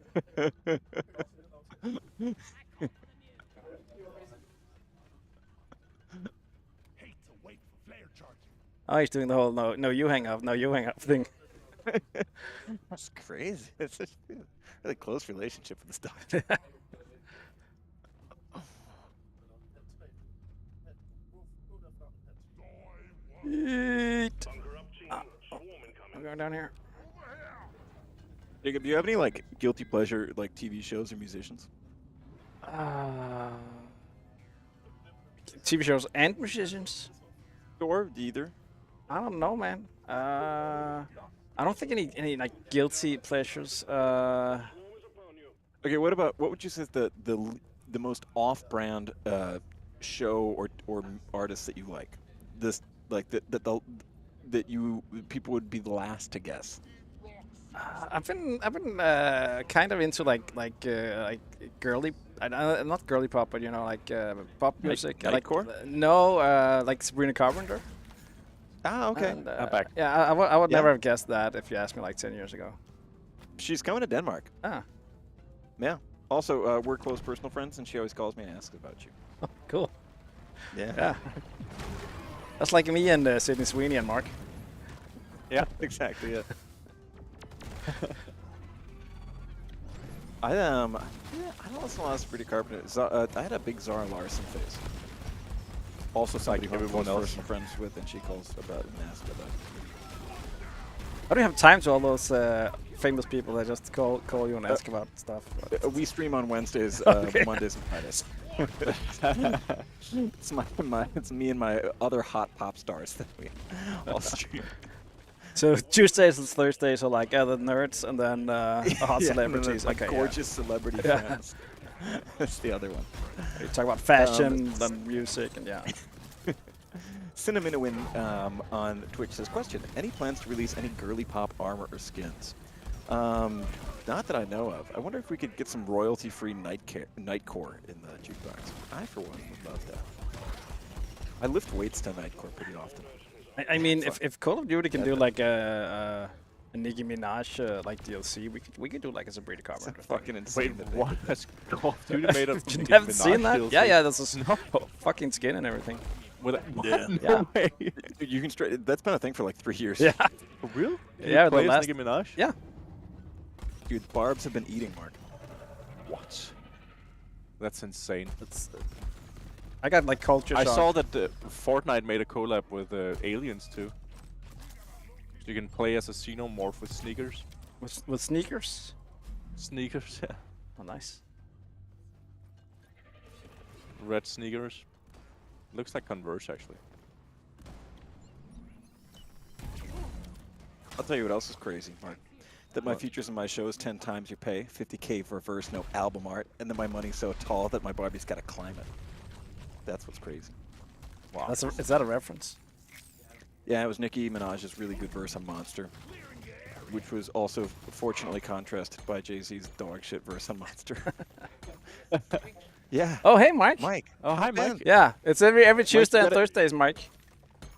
to wait for flare charging. Oh, he's doing the whole no, you hang up thing. That's crazy. It's a really close relationship with this doctor. Yeet. I'm going down here. Jacob, do you have any like guilty pleasure like TV shows or musicians? TV shows and musicians? Or either? I don't know, man. I don't think any like guilty pleasures. Okay, what would you say is the most off-brand show or artist that you like? This like that people would be the last to guess. I've been kind of into like girly, not girly pop, but you know like pop music. Nightcore? Like Sabrina Carpenter. Ah, okay. And, back. Yeah, I would Yeah. never have guessed that if you asked me like 10 years ago. She's coming to Denmark. Ah, Yeah. Also, we're close personal friends, and she always calls me and asks about you. cool. Yeah. Yeah. That's like me and Sydney Sweeney and Mark. Yeah. Exactly. Yeah. I don't listen to a lot of Sabrina Carpenter. I had a big Zara Larson phase. Also, somebody who I'm everyone close else. personal friends with, and she calls about and asks about. I don't have time to all those famous people that just call you and ask about stuff. But We stream on Wednesdays, Okay. Mondays, and Fridays. It's me and my other hot pop stars that we all stream. so Tuesdays and Thursdays are like the nerds, and then hot Yeah, and then celebrities. my Okay, gorgeous celebrity Yeah. friends. That's the other one. We talk about fashion, then music, and yeah. Cinnamon on Twitch says, question, any plans to release any girly pop armor or skins? Not that I know of. I wonder if we could get some royalty-free Nightcore in the jukebox. I, for one, would love that. I lift weights to Nightcore pretty often. I mean, if Call of Duty can do like a Nicki Minaj like DLC, we could do like a Sabrina cover. It's fucking insane. Wait, that they what? did that. Has Call of Duty made a You Nicki haven't seen Minaj that? DLC? Yeah, that's a No. fucking skin and everything. With what? Yeah. No way. Dude, you can straight. That's been a thing for like 3 years. Yeah, For real? Yeah, You play the as last- Nicki Minaj? yeah. Dude, barbs have been eating, Mark. What? That's insane. It's, I got like culture I shock. saw that Fortnite made a collab with Aliens too. So you can play as a xenomorph with sneakers. with sneakers. Sneakers, yeah. Oh, nice. Red sneakers. Looks like Converse actually. I'll tell you what else is crazy, Mark. That my features in my show is 10 times your pay, 50K for a verse, no album art, and then my money's so tall that my Barbie's got to climb it. That's what's crazy. Wow. Is that a reference? Yeah, it was Nicki Minaj's really good verse on Monster, which was also fortunately contrasted by Jay-Z's dog shit verse on Monster. Yeah. Oh, hey, Mike. Mike. Oh, hi, man. Mike. Yeah, it's every Tuesday and gotta- Thursdays, Mike.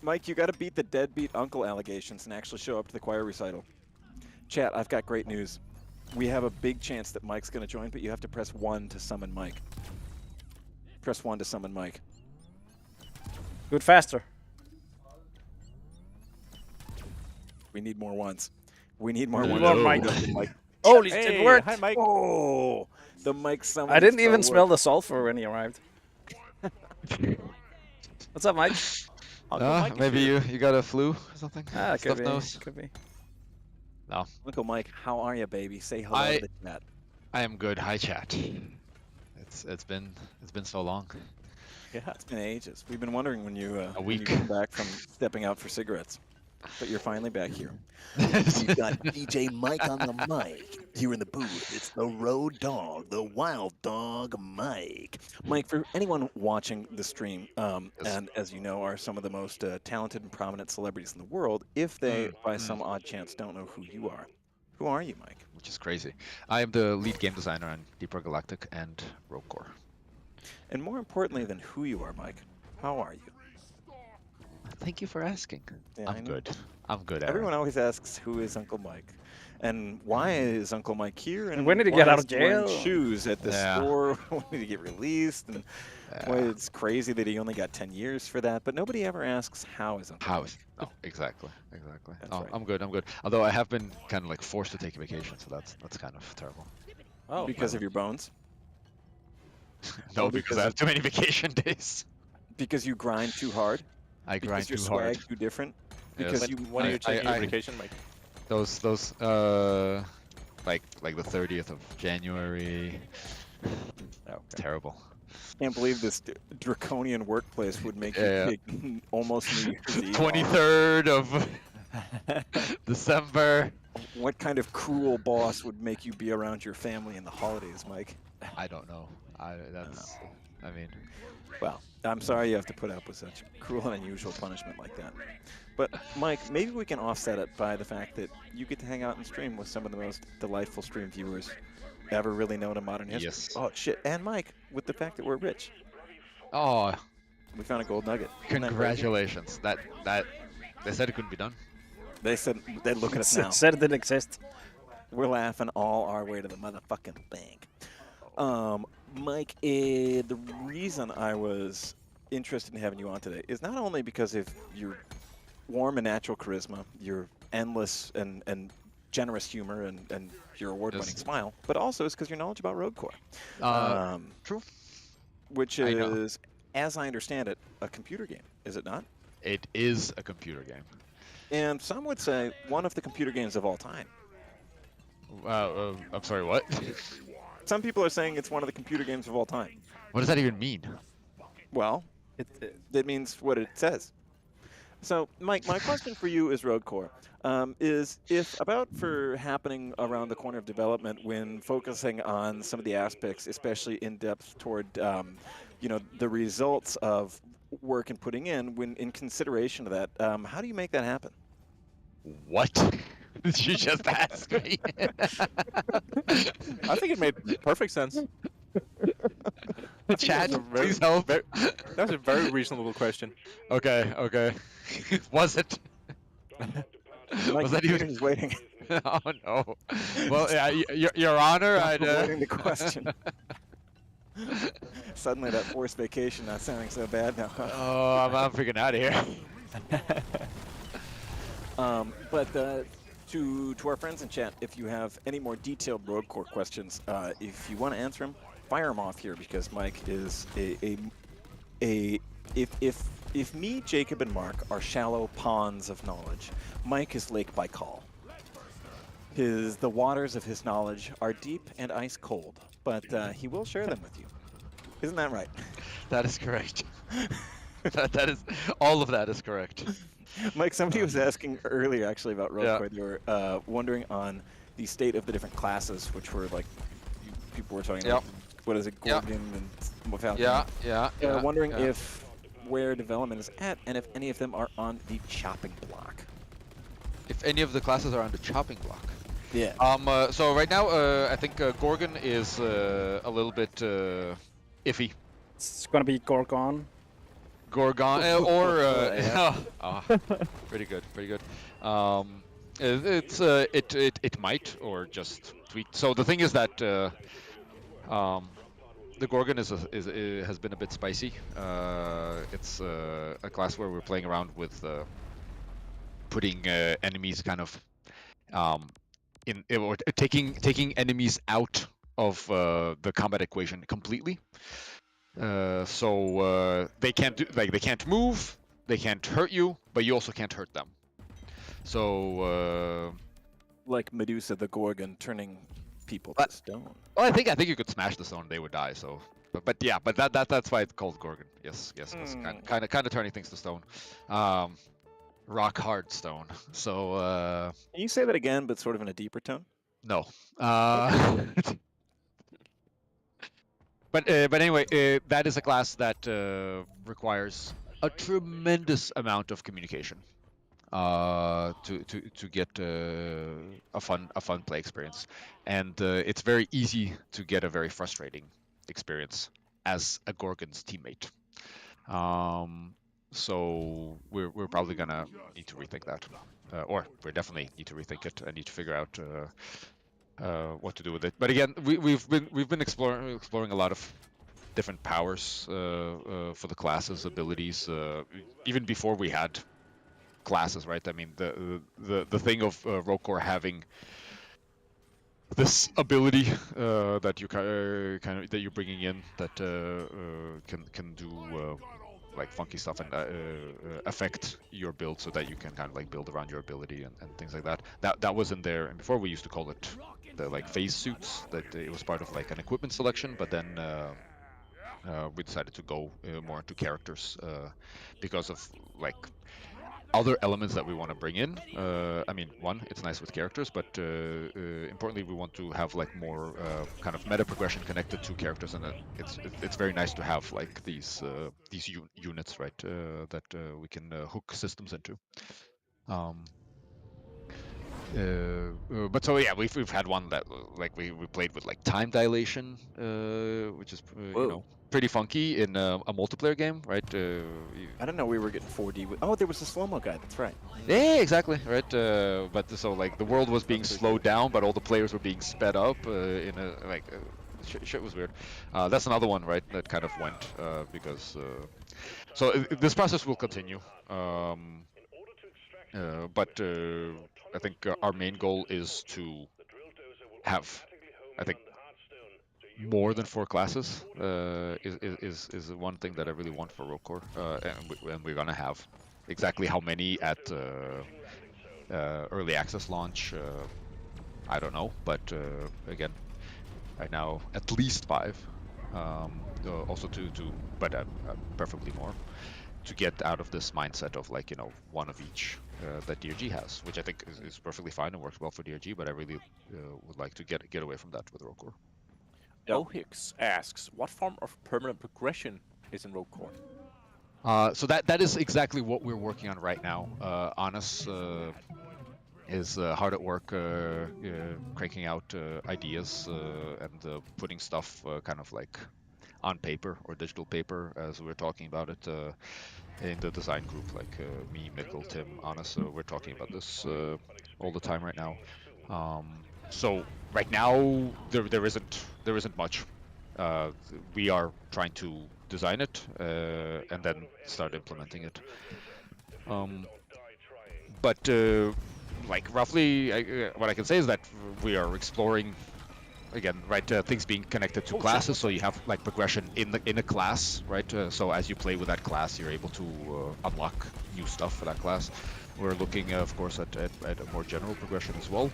Mike, you got to beat the deadbeat uncle allegations and actually show up to the choir recital. Chat, I've got great news. We have a big chance that Mike's going to join, but you have to press 1 to summon Mike. Press 1 to summon Mike. Do it faster. We need more ones. We need more We ones. want Mike. Mike. Holy, Hey, it worked. hi, Mike. Oh, the Mike summon. I didn't even smell the sulfur when he arrived. What's up, Mike? Uncle Mike is Maybe here. you got a flu or something? Ah, could Stuffed be. nose? Could be. No, Uncle Mike, how are you, baby? Say hello I- to the chat. I am good. Hi, chat. It's been so long. Yeah. It's been ages. We've been wondering when you when you week. come back from stepping out for cigarettes, but you're finally back here. You got DJ Mike on the mic. Here in the booth, it's the road dog, the wild dog Mike. Mike, for anyone watching the stream, Yes. and as you know, are some of the most talented and prominent celebrities in the world, if they, by some odd chance, don't know who you are you, Mike? Which is crazy. I am the lead game designer on ROCK Galactic and ROCK. And more importantly than who you are, Mike, how are you? Thank you for asking. Yeah, I I'm know. good. I'm good. Aaron. Everyone always asks, who is Uncle Mike? And why is Uncle Mike here? And when did he why get out is of he wearing jail? shoes at the Yeah. store? When did he get released? And why Yeah. it's crazy that he only got 10 years for that. But nobody ever asks, how is Uncle How Mike? is? No, exactly. That's Oh, right. I'm good. I'm good. Although I have been kind of like forced to take a vacation, so that's kind of terrible. Oh, Because of your bones? No, Oh, because because I have too many vacation days. Because you grind too hard? I grind Because your too swag hard. too different? Yes. Because when, you when are you I- taking I- your vacation, Mike? Those like the 30th of January. Oh, It's terrible. can't believe this draconian workplace would make Yeah. you take almost New Year's Eve off. 23rd of December. What kind of cruel boss would make you be around your family in the holidays, Mike? I don't know. I mean, Well, I'm sorry you have to put up with such cruel and unusual punishment like that. But, Mike, maybe we can offset it by the fact that you get to hang out and stream with some of the most delightful stream viewers ever really known in modern history. Yes. Oh, shit. And, Mike, with the fact that we're rich. oh, We found a gold nugget. Isn't that crazy? congratulations. That they said it couldn't be done. They said, they look at us now. Said it didn't exist. We're laughing all our way to the motherfucking bank. Mike, the reason I was interested in having you on today is not only because of your warm and natural charisma, your endless and generous humor, and your award-winning Yes. smile, but also it's because your knowledge about Road Core. True. Which I know. is, as I understand it, a computer game, is it not? It is a computer game. And some would say one of the computer games of all time. I'm sorry, what? Some people are saying it's one of the computer games of all time. What does that even mean? Well, it means what it says. So, Mike, my question for you is Roadcore. Is if about for happening around the corner of development when focusing on some of the aspects, especially in depth toward, the results of work and putting in, when in consideration of that, how do you make that happen? What? Did you just ask me? I think it made perfect sense. Chat, That's a very- please help. That's a very reasonable question. Okay, okay. Was it? My Was that computer even? is waiting. Oh no. Well, yeah, Your Honor, I'd. Avoiding the question. Suddenly, that forced vacation not sounding so bad now. Oh, I'm freaking out of here. But to our friends in chat, if you have any more detailed Roadcore questions, if you want to answer them, fire them off here because Mike is if me, Jacob, and Mark are shallow ponds of knowledge, Mike is Lake Baikal. The waters of his knowledge are deep and ice cold, but he will share them with you. Isn't that right? That is correct. that is all of that is correct. Mike, somebody was asking earlier actually about Roadcore. They were wondering on the state of the different classes, which were like people were talking about. What is it, Gorgon and Falcon? Yeah. Wondering if where development is at and if any of them are on the chopping block. If any of the classes are on the chopping block. Yeah. So right now, I think Gorgon is a little bit iffy. It's gonna be Gorgon. Gorgon pretty good. It might or just tweak. So the thing is that the Gorgon has been a bit spicy. It's a class where we're playing around with putting enemies kind of or taking enemies out of the combat equation completely. So they can't move, they can't hurt you, but you also can't hurt them. So like Medusa the Gorgon turning people to stone. Well, I think you could smash the stone, they would die. So, but that's why it's called Gorgon. Yes, kind of turning things to stone. Rock hard stone. So Can you say that again, but sort of in a deeper tone? No. But anyway, that is a class that requires a tremendous amount of communication to get a fun play experience, and it's very easy to get a very frustrating experience as a Gorgon's teammate. So we're probably gonna need to rethink that, or we definitely need to rethink it and need to figure out what to do with it. But again, we've been exploring a lot of different powers for the classes, abilities, even before we had classes, right? I mean, the thing of Roadcore having this ability that you that you're bringing in that can do like funky stuff and affect your build so that you can kind of like build around your ability and things like that. That was in there, and before we used to call it the like phase suits, that it was part of like an equipment selection, but then we decided to go more into characters because of like other elements that we want to bring in. I mean, one, it's nice with characters, but importantly, we want to have like more kind of meta progression connected to characters, and it's very nice to have like these units, right? That we can hook systems into. But so yeah, we've had one that like we played with like time dilation, which is pretty funky in a multiplayer game, right? I don't know we were getting 4D. Oh, there was a slow-mo guy. That's right. Yeah, exactly, right. But so like the world was being slowed down, but all the players were being sped up in a like shit was weird. That's another one, right? That kind of went because so this process will continue. But I think our main goal is to have, I think, more than 4 classes is one thing that I really want for Roadcore, and we're gonna have. Exactly how many at early access launch, I don't know, but again, right now at least 5. Also but preferably more, to get out of this mindset of like, you know, one of each that DRG has, which I think is perfectly fine and works well for DRG, but I really would like to get away from that with Rogue Core. Yep. Ohix asks, what form of permanent progression is in Rogue Core? So that is exactly what we're working on right now. Honest is hard at work cranking out ideas and putting stuff kind of like on paper or digital paper, as we were talking about it in the design group, like me, Mikkel, Tim, Honest. We're talking about this all the time right now. So right now there isn't much. We are trying to design it and then start implementing it. But like roughly, what I can say is that we are exploring again, right? Things being connected to classes, so you have like progression in a class, right? So as you play with that class, you're able to unlock new stuff for that class. We're looking, of course, at a more general progression as well.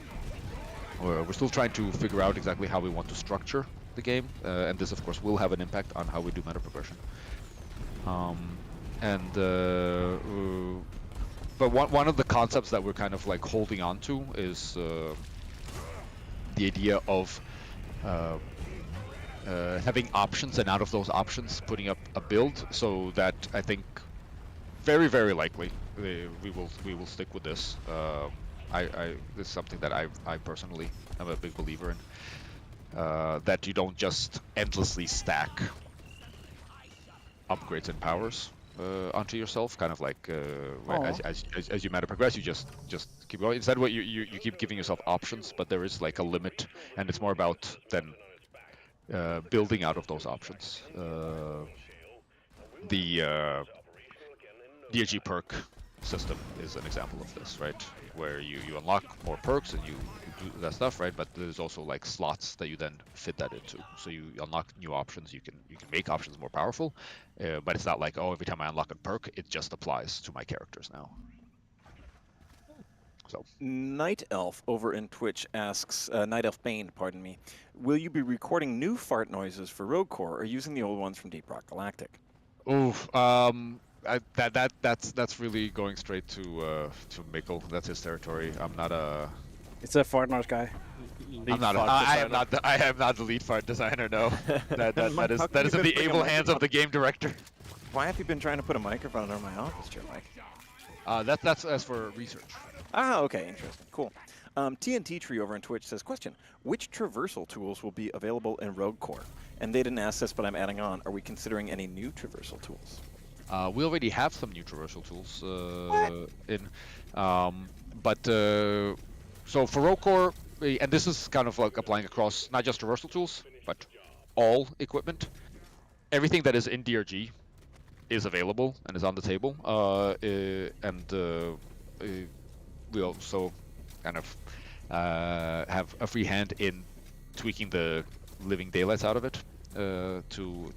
We're still trying to figure out exactly how we want to structure the game, and this, of course, will have an impact on how we do meta progression. But one of the concepts that we're kind of like holding on to is the idea of having options, and out of those options putting up a build, so that I think very, very likely we will stick with this. This is something that I personally am a big believer in, that you don't just endlessly stack upgrades and powers onto yourself, kind of like as you meta progress, you just keep going. Instead, what you keep giving yourself options, but there is like a limit, and it's more about then building out of those options. The DRG perk system is an example of this, right? Where you unlock more perks and you do that stuff, right? But there's also like slots that you then fit that into. So you unlock new options. You can make options more powerful, but it's not like, oh, every time I unlock a perk, it just applies to my characters now. So Night Elf over in Twitch asks, Night Elf Bane, pardon me, will you be recording new fart noises for Rogue Core or using the old ones from Deep Rock Galactic? Oof. That's really going straight to Mikkel. That's his territory. I'm not a. It's a fart noise guy. I am not the lead fart designer. No, that is in the able hands of the game director. Why have you been trying to put a microphone on my office chair, Mike? That's as for research. Ah, okay, interesting, cool. TNT Tree over on Twitch says, question, which traversal tools will be available in Rogue Core? And they didn't ask this, but I'm adding on, are we considering any new traversal tools? We already have some new traversal tools in, so for Rogue Core, and this is kind of like applying across not just traversal tools, but all equipment. Everything that is in DRG is available and is on the table, we also kind of have a free hand in tweaking the living daylights out of it to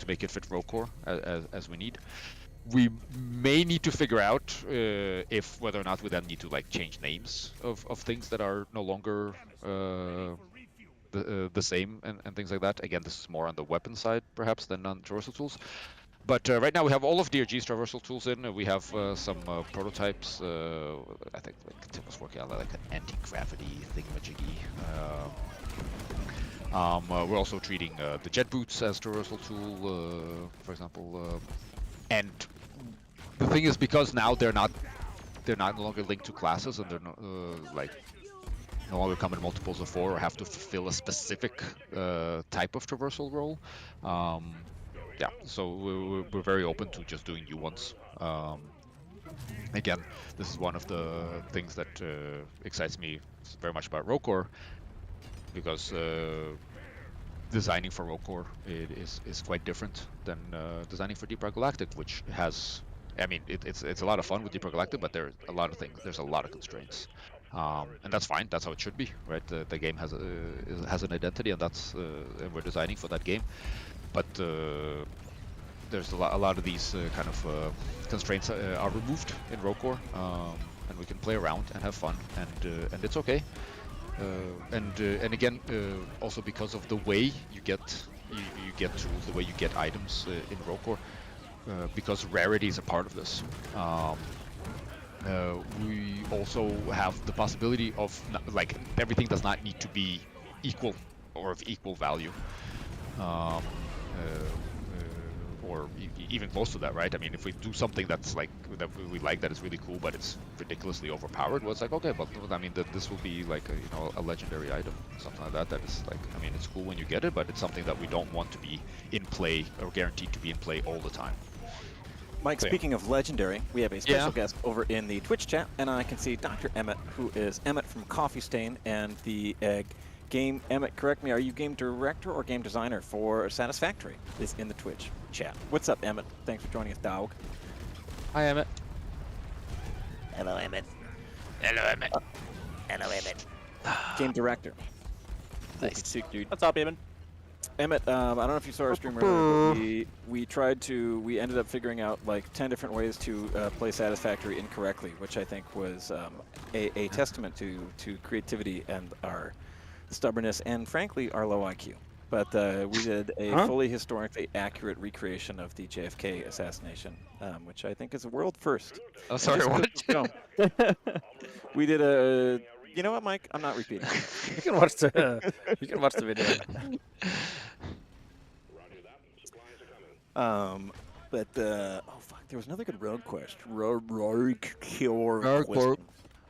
make it fit Rogue Core as we need. We may need to figure out if whether or not we then need to like change names of things that are no longer the same and things like that. Again, this is more on the weapon side perhaps than on traversal tools. But right now we have all of DRG's traversal tools in. We have some prototypes. I think like Tim was working on like an anti-gravity thingamajiggy. We're also treating the jet boots as traversal tool, for example. And the thing is, because now they're no longer linked to classes, and they're no longer come in multiples of 4 or have to fulfill a specific type of traversal role. Yeah, so we're very open to just doing new ones. Again, this is one of the things that excites me very much about Rogue Core, because designing for Rogue Core is quite different than designing for Deep Rock Galactic, which has, I mean, it's a lot of fun with Deep Rock Galactic, but there's a lot of things, there's a lot of constraints, and that's fine. That's how it should be, right? The game has an identity, and and we're designing for that game. But there's a lot of these kind of constraints are removed in Rogue Core, and we can play around and have fun, and it's okay. And again, also because of the way you get tools, the way you get items in Rotor, because rarity is a part of this. We also have the possibility of like everything does not need to be equal or of equal value, or even close to that, right? I mean, if we do something that's like that we like, that is really cool, but it's ridiculously overpowered, well, it's like, okay, but I mean, this will be like a legendary item, something like that. That is like, I mean, it's cool when you get it, but it's something that we don't want to be in play or guaranteed to be in play all the time. Mike, So, yeah. speaking of legendary, we have a special Yeah. guest over in the Twitch chat, and I can see Dr. Emmett, who is Emmett from Coffee Stain, and the game. Emmett, correct me, are you game director or game designer for Satisfactory? Is in the Twitch chat. What's up, Emmett? Thanks for joining us, dog. Hi, Emmett. Hello, Emmett. Hello, Emmett. Hello, Emmett. Game director. Nice. Sick, dude. What's up, Eamon? Emmett, I don't know if you saw our stream earlier, but we ended up figuring out like 10 different ways to play Satisfactory incorrectly, which I think was a testament to creativity and our stubbornness and, frankly, our low IQ. But we did a fully historically accurate recreation of the JFK assassination, which I think is a world first. Oh, sorry, what? We did a... You know what, Mike? I'm not repeating. You can watch the video. But oh fuck, there was another good road quest. Road cure Road quest. quest.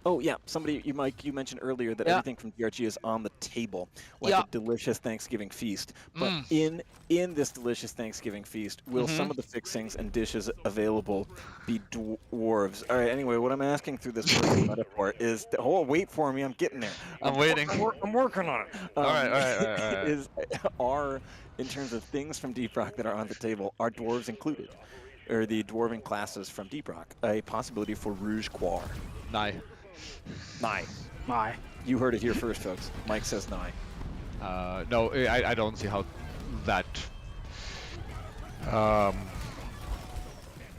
Oh yeah, somebody Mike, you mentioned earlier that Yeah. everything from DRG is on the table, like Yeah. a delicious Thanksgiving feast. But Mm. in this delicious Thanksgiving feast, will some of the fixings and dishes available be dwarves? All right. Anyway, what I'm asking through this perfect metaphor is, wait for me, I'm getting there. I'm waiting. I'm working on it. All right. Are, in terms of things from Deep Rock that are on the table, are dwarves included? Or the dwarven classes from Deep Rock a possibility for Rouge Quar? Nigh. Nigh. My. You heard it here first, folks. Mike says nigh. No, I don't see how that.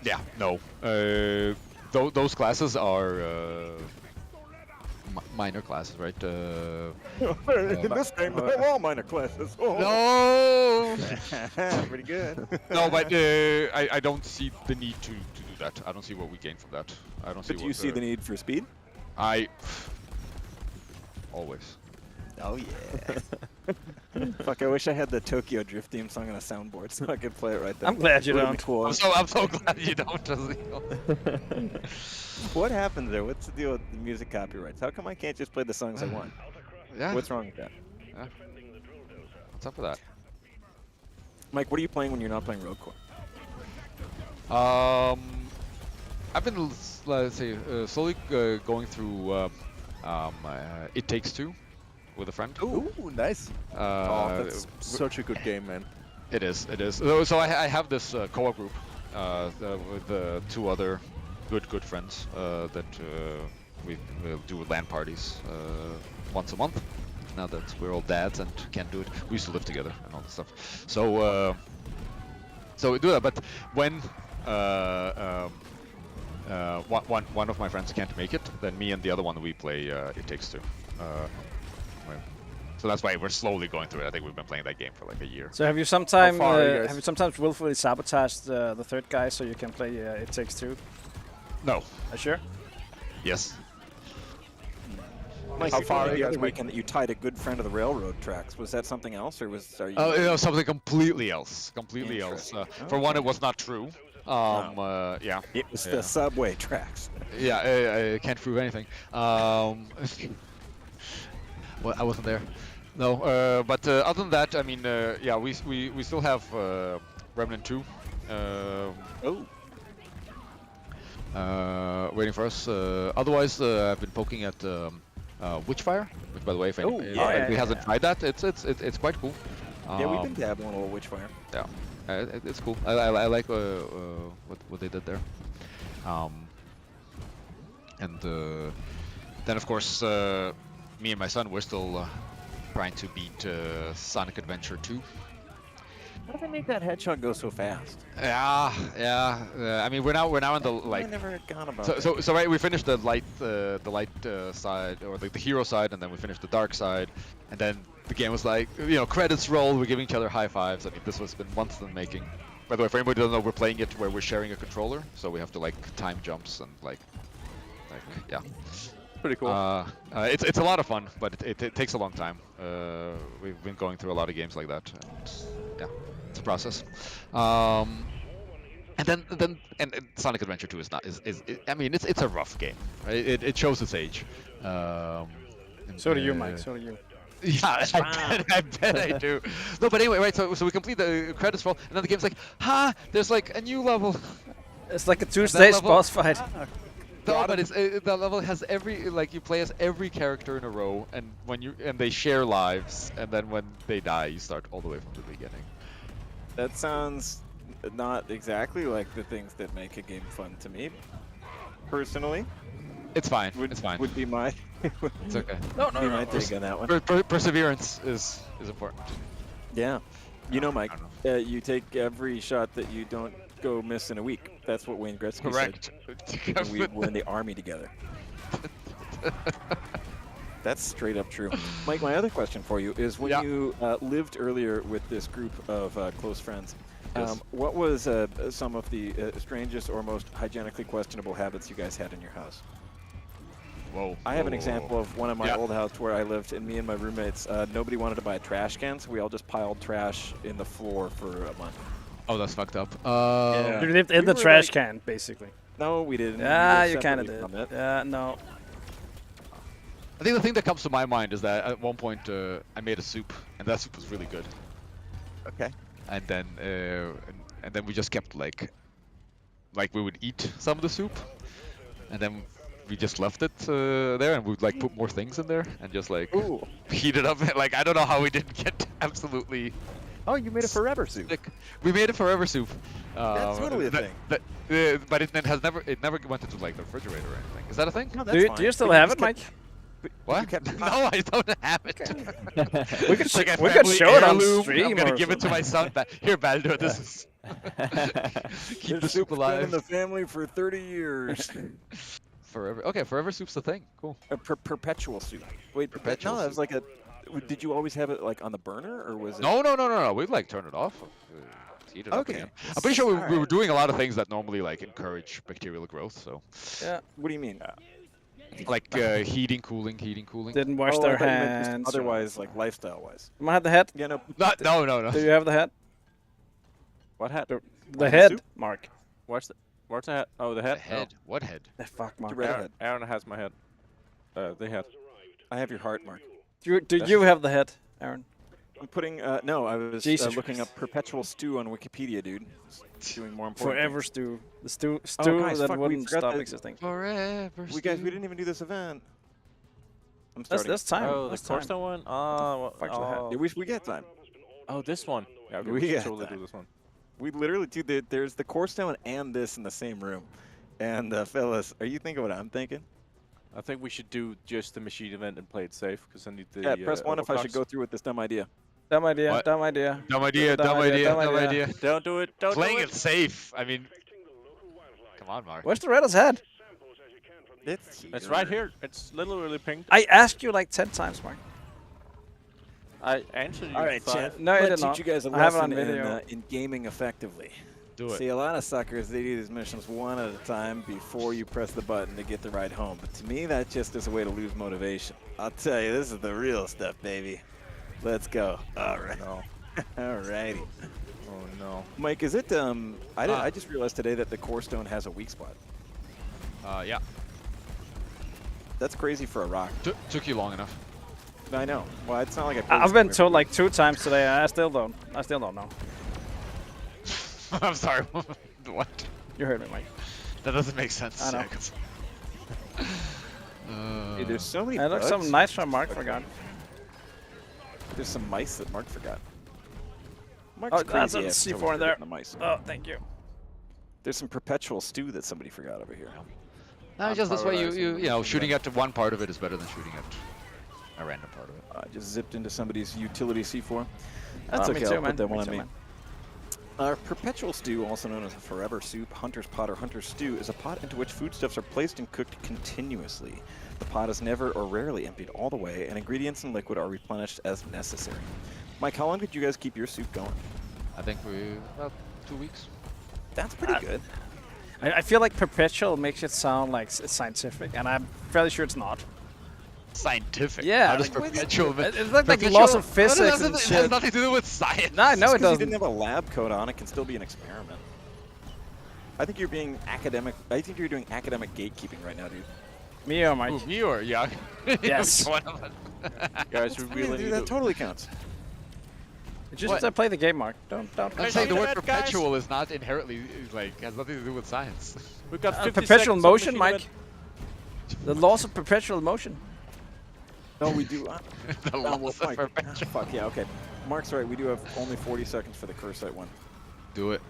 Yeah, no. Those classes are minor classes, right? In this game, they're all minor classes. Oh. No. Pretty good. No, but I don't see the need to do that. I don't see what we gain from that. I don't see. But do you see the need for speed? I always. Oh yeah. Fuck! I wish I had the Tokyo Drift theme song on a soundboard so I could play it right there. I'm glad you Really don't. cool. I'm so glad you don't. What happened there? What's the deal with the music copyrights? How come I can't just play the songs I want? Yeah. What's wrong with that? Yeah. What's up with that? Mike, what are you playing when you're not playing Road Core? I've been, let's say, slowly going through It Takes Two with a friend. Ooh, nice. Uh, That's such a good game, man. It is. So I have this co-op group with two other good friends that we do LAN parties once a month. Now that we're all dads and can't do it, we used to live together and all that stuff. So so we do that. But when one of my friends can't make it, then me and the other one we play It Takes Two. So that's why we're slowly going through it. I think we've been playing that game for like a year. So have you sometimes far are you guys? willfully sabotaged the third guy so you can play It Takes Two? No. Sure. Yes. Mike, How you far told are me you the guys other weekend that you tied a good friend of the railroad tracks. Was that something else, or are you? Oh, no, something completely else. Completely else. For one, it was not true. Yeah. It was Yeah. the subway tracks. Yeah, I can't prove anything. Well, I wasn't there. No, but other than that, I mean, yeah, we still have Remnant 2. Waiting for us. Otherwise, I've been poking at Witchfire, which, by the way, if anybody hasn't tried that, it's quite cool. Yeah, we've been dabbling a little Witchfire. Yeah, it's cool. I like what they did there. And then, of course, me and my son, we're still trying to beat Sonic Adventure 2. How do they make that headshot go so fast? Yeah. I mean, we're now in the I like. never got about So, that. so right, we finished the light side, or the hero side, and then we finished the dark side, and then the game was like, credits roll, we're giving each other high fives. I mean, this was been months in the making. By the way, for anybody who doesn't know, we're playing it where we're sharing a controller, so we have to like time jumps and yeah. Pretty cool. It's a lot of fun, but it takes a long time. We've been going through a lot of games like that, and yeah, it's a process. And then Sonic Adventure 2 is not I mean it's a rough game. Right? It shows its age. So do you, Mike. So do you. Yeah, I bet I do. No, but anyway, right? So we complete the credits roll, and then the game's like, there's like a new level. It's like a 2-stage level- boss fight. No, but that level has you play as every character in a row, and they share lives, and then when they die, you start all the way from the beginning. That sounds not exactly like the things that make a game fun to me. Personally, It's fine. It's fine. would be my It's okay. No, be my take on that one. Perseverance is important. Yeah, Mike, you take every shot that you don't go miss in a week. That's what Wayne Gretzky Correct. said. When we were in the army together. That's straight up true. Mike, my other question for you is when you lived earlier with this group of close friends, Yes. what was some of the strangest or most hygienically questionable habits you guys had in your house? Whoa. I have an example of one of my Yeah. old house where I lived, and me and my roommates, nobody wanted to buy a trash can, so we all just piled trash in the floor for a month. Oh, that's fucked up. Yeah. You lived in We the were trash like- can, basically. No, we didn't. Yeah, We were you kind of separately did. from it. Yeah, no. I think the thing that comes to my mind is that at one point I made a soup, and that soup was really good. Okay. And then we just kept like we would eat some of the soup, and then we just left it there, and we'd like put more things in there and just like Ooh. heat it up. Like I don't know how we didn't get absolutely. Oh, you made a forever soup. Sick. We made a forever soup. That's totally a thing. But it never went into like the refrigerator or anything. Is that a thing? No, Do that's you, fine. do you still But have just it, Mike? What? No, I don't have it. We could, It's like a we could family show it on heirloom. stream. I'm gonna or give it to my son. Here, Baldur, this is. Keep the soup Been in alive. the family for 30 years. Forever. Okay, forever soup's the thing. Cool. A perpetual soup. Wait, Perpetual no, that was soup. like did you always have it like on the burner, or was it? No. We'd like turn it off. Heat it up Okay. again. I'm pretty sure we were Alright. doing a lot of things that normally like encourage bacterial growth. So, Yeah. What do you mean? like heating, cooling. Didn't wash Oh, I their thought you meant just hands. otherwise, like lifestyle-wise. Am I have the head? Yeah, no. No. Do you have the head? What hat? The head, soup? Mark. Where's the hat? Oh, the hat. Head. What head? The fuck, Mark. red Aaron, head. Aaron has my head. The hat. I have your heart, Mark. Do you have the head, Aaron? I'm putting. No, I was Jesus looking Christ. up perpetual stew on Wikipedia, dude. Doing more important. Forever things. stew. The stew guys, that fuck, we wouldn't forgot stop that- existing. Forever. We guys, we didn't even do this event. I'm That's starting. that's time. Oh, the that's time. Cornerstone one. Fuck the hat. Yeah, we get time. Oh, this one. Yeah, We we should got totally that. do this one. We literally do. There's the core stone and this in the same room. And fellas, are you thinking what I'm thinking? I think we should do just the machine event and play it safe, because I need the. Yeah, press one if I should overclocks. go through with this dumb idea. Dumb idea. What? Dumb idea. Dumb idea. Dumb Dumb idea, idea. dumb Dumb idea. idea. Don't do it. Don't Playing do it safe. I mean, come on, Mark. Where's the Reddit's head? It's right here. It's literally pinged. I asked you like 10 times, Mark. I answered you. All right, 5. chat. No, you Let's did teach not. you guys a I have it lesson on video. in gaming effectively. Do it. See, a lot of suckers, they do these missions one at a time before you press the button to get the ride home. But to me, that just is a way to lose motivation. I'll tell you, this is the real stuff, baby. Let's go. All right. No. All righty. Oh no. Mike, is it, I just realized today that the core stone has a weak spot. Yeah. That's crazy for a rock. Took you long enough. I know. Well, it's not like I've been told like 2 times today. I still don't know. I'm sorry. What? You heard me, Mike. That doesn't make sense. I know. Yeah, 'cause- Hey, there's so many I look bugs. some nice from Mark forgot. There's some mice that Mark forgot. Mark's Oh, that's crazy a ass C4 totally in there. forgetting The mice. Oh, thank you. There's some perpetual stew that somebody forgot over here. No, just this way prioritizing you know, the shooting at one part of it is better than shooting at a random part of it. I just zipped into somebody's utility C4. That's me okay. too, I'll man. put that Me one on too, me. man. Our perpetual stew, also known as a forever soup, hunter's pot, or hunter's stew, is a pot into which foodstuffs are placed and cooked continuously. The pot is never or rarely emptied all the way, and ingredients and liquid are replenished as necessary. Mike, how long did you guys keep your soup going? I think about 2 weeks. That's pretty good. I feel like perpetual makes it sound like it's scientific, and I'm fairly sure it's not. Scientific. Yeah, How does like, perpetual? It's like laws of physics and It shit. has nothing to do with science. No, I know it Just 'cause you doesn't. didn't have a lab coat on, it can still be an experiment. I think you're being academic. I think you're doing academic gatekeeping right now, dude. Me or Mike? Ooh, me or Young? Yes. Guys, we I mean, really dude, need that to... totally counts. Just play the game, Mark. Don't. I'm saying the word Internet, guys. perpetual is not inherently has nothing to do with science. We've got 50 perpetual seconds on motion, machine Mike. event. The laws of perpetual motion. No, we do. The well, laws of Mike, perpetual. fuck yeah, okay. Mark's right. We do have only 40 seconds for the curse site one. Do it.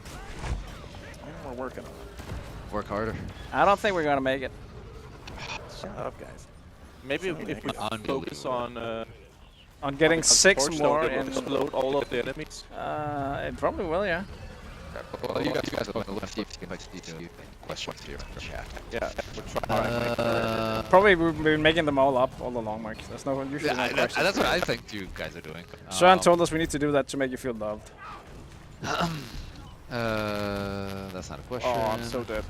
We're working on it. Work harder. I don't think we're gonna make it. Shut up, guys. Maybe if we focus on On getting 6 torch, more it will and explode all of the enemies. it probably will, yeah. Well, you guys are going to look see if you can like see questions here in the chat. Yeah, we're trying. Probably we've been making them all up all along, Mark. There's no usually no questions. That's what I think you guys are doing. Sean told us we need to do that to make you feel loved. That's not a question. Oh, I'm so dead.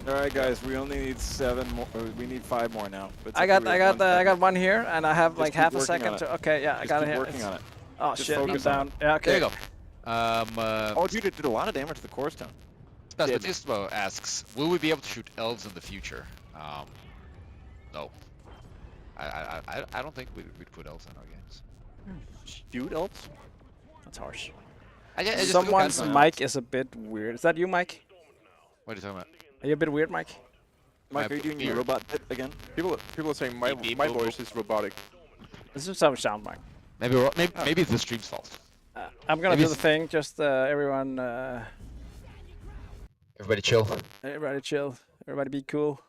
All right, guys. We only need 7 more. We need 5 more now. But I got one here, and I have like keep half a working on second it. to. Okay, yeah, I Just got it keep here. working on it. Oh Just shit, I'm focus on down. it. Yeah, okay. There you go. Oh, dude, it did a lot of damage to the core stone. Spasmatismo asks, will we be able to shoot elves in the future? No. I don't think we'd put elves in our games. Shoot elves? That's harsh. I just Someone's look at mic is a bit weird. Is that you, Mike? What are you talking about? Are you a bit weird, Mike? Mike, are you doing your robot bit again? People are saying my voice is robotic. This is how it sounds, Mike. Maybe it's the stream's fault. I'm gonna Maybe do the thing. Just everyone. Everybody chill. Everybody chill. Everybody be cool.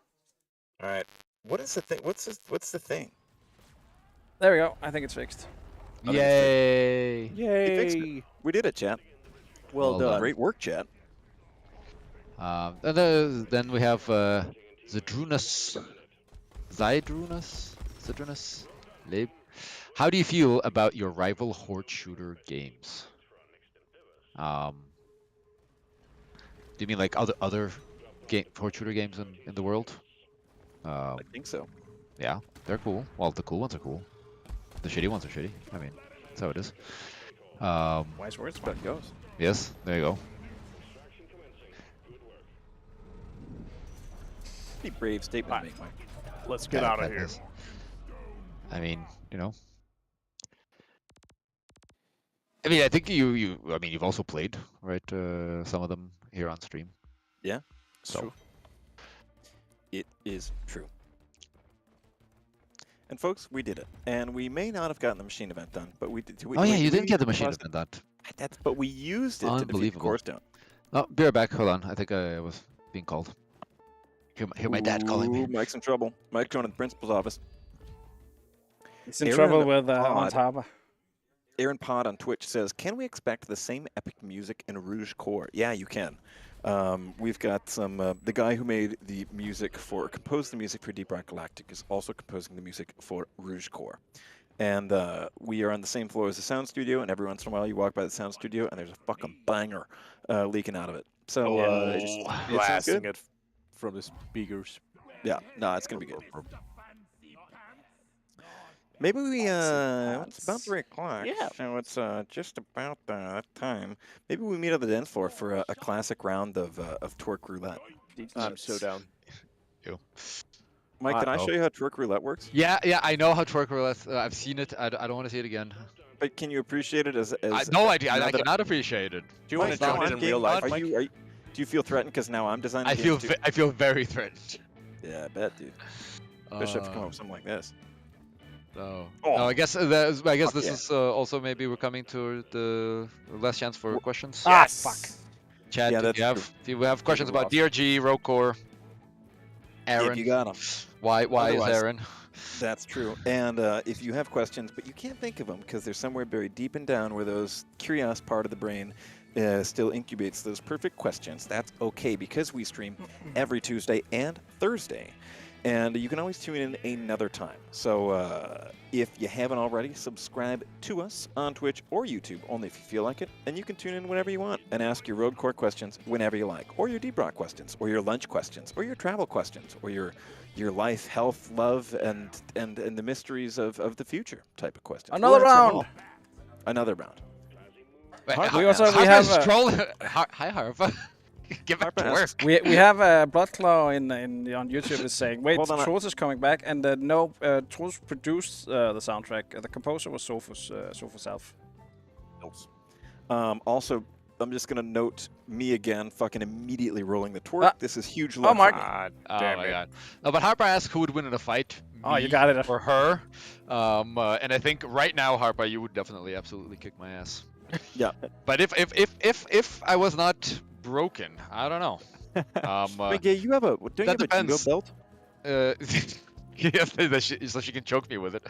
All right. What is the thing? What's the thing? There we go. I think it's fixed. Yay! Yay! We did it, chat. Well done. Great work, chat. Then we have Zydrunas. Lib. How do you feel about your rival horde shooter games? Do you mean like other horde shooter games in the world? I think so. Yeah, they're cool. Well, the cool ones are cool. The shitty ones are shitty. I mean, that's how it is. Wise words, That's how it goes. Yes, there you go. Pretty brave statement to make, Mike. Let's get Yeah, out of that here. is. I mean, you know. I mean, I think you've also played, right? Some of them here on stream. Yeah. So. True. It is true. And folks, we did it. And we may not have gotten the machine event done, but we did. Oh yeah, you did get the machine event done. But we used it to defeat the Unbelievable. core stone. Oh, be right back. Hold on. I think I was being called. Hear my dad calling me. Ooh, Mike's in trouble. Mike's going to the principal's office. He's in Aaron trouble with Pod. Montaba. Aaron Pod on Twitch says, "Can we expect the same epic music in Rouge Core?" Yeah, you can. We've got some. The guy who made the music composed the music for Deep Rock Galactic is also composing the music for Rouge Core. And we are on the same floor as the sound studio, and every once in a while you walk by the sound studio and there's a fucking banger leaking out of it. So it's blasting good. it from the speakers. Yeah, no, it's gonna be good. Maybe we it's about 3 o'clock. Yeah. So it's just about that time. Maybe we meet on the dance floor for a classic round of Torque Roulette. I'm so down. Mike, can I show you how Torque Roulette works? Yeah, I know how Torque Roulette. I've seen it. I don't want to see it again. But can you appreciate it as No now idea. I that cannot appreciate it. Do you want to join it in real life, Mike? Do you feel threatened because now I'm designing? I games too? feel very threatened. Yeah, I bet, dude. Bishop come up with something like this. No. Oh. No, I guess this yeah. is also maybe we're coming to the last chance for questions. Ah, fuck. Chad, Yeah, do that's you have true. do you have questions We're about DRG, ROCK Core, Aaron? If you got them. Why is Otherwise- Aaron? That's true. And if you have questions, but you can't think of them because they're somewhere buried deep and down where those curious part of the brain still incubates those perfect questions, that's okay because we stream every Tuesday and Thursday. And you can always tune in another time. So if you haven't already, subscribe to us on Twitch or YouTube, only if you feel like it. And you can tune in whenever you want and ask your road core questions whenever you like, or your Deep Rock questions, or your lunch questions, or your travel questions, or your life, health, love, and the mysteries of the future type of questions. Another We'll answer them round. all. Another round. We have Hi, Harpa. Give it to Harpa work. we have Bloodclaw on YouTube is saying, wait, Hold on, Troels is coming back, and no, Troels produced the soundtrack. The composer was Sophus Alf. Also, I'm just gonna note me again, fucking immediately rolling the twerk. This is huge love. Oh my for me. God Oh damn my it. god. No, but Harpa asked who would win in a fight. Oh, you me got it. Or her. And I think right now, Harpa, you would definitely absolutely kick my ass. Yeah. But if I was not broken, I don't know. Wait, yeah, you have a don't you have a judo depends. belt? Yeah, so she can choke me with it.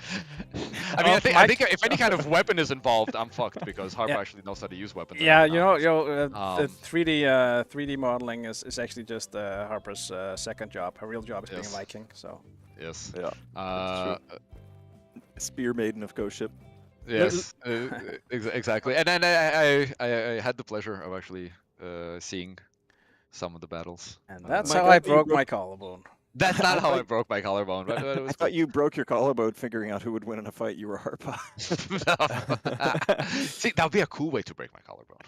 I mean, Oh, I think if any kind of weapon is involved, I'm fucked because Harpa Yeah. actually knows how to use weapons. Yeah, and you whatnot. know, the 3D modeling is actually just Harper's second job. Her real job is being a Yes. Viking. So Yes. Yeah. Spear Maiden of Ghost Ship. Yes, exactly. And then I had the pleasure of actually seeing some of the battles. and that's My how God, I you broke broke- my collarbone. That's not how I broke my collarbone, but it I was thought you broke your collarbone figuring out who would win in a fight. You were Harpa. See, that would be a cool way to break my collarbone.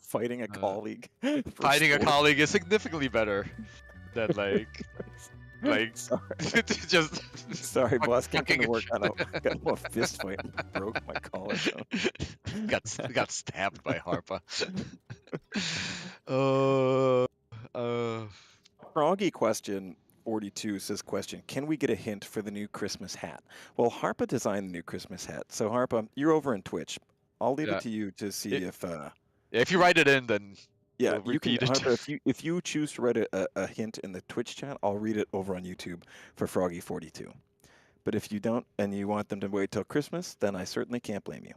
Fighting a colleague. for Fighting a sport. colleague is significantly better than like just Sorry, boss. Can't come to fucking- work. Got a fist fight. And broke my collarbone. got stabbed by Harpa. Froggy question 42 says, can we get a hint for the new Christmas hat? Well, Harpa designed the new Christmas hat. So Harpa, you're over in Twitch. I'll leave Yeah. it to you to see if if you write it in, then yeah, we'll you can repeat it. Harpa, if you choose to write a hint in the Twitch chat, I'll read it over on YouTube for Froggy 42. But if you don't and you want them to wait till Christmas, then I certainly can't blame you.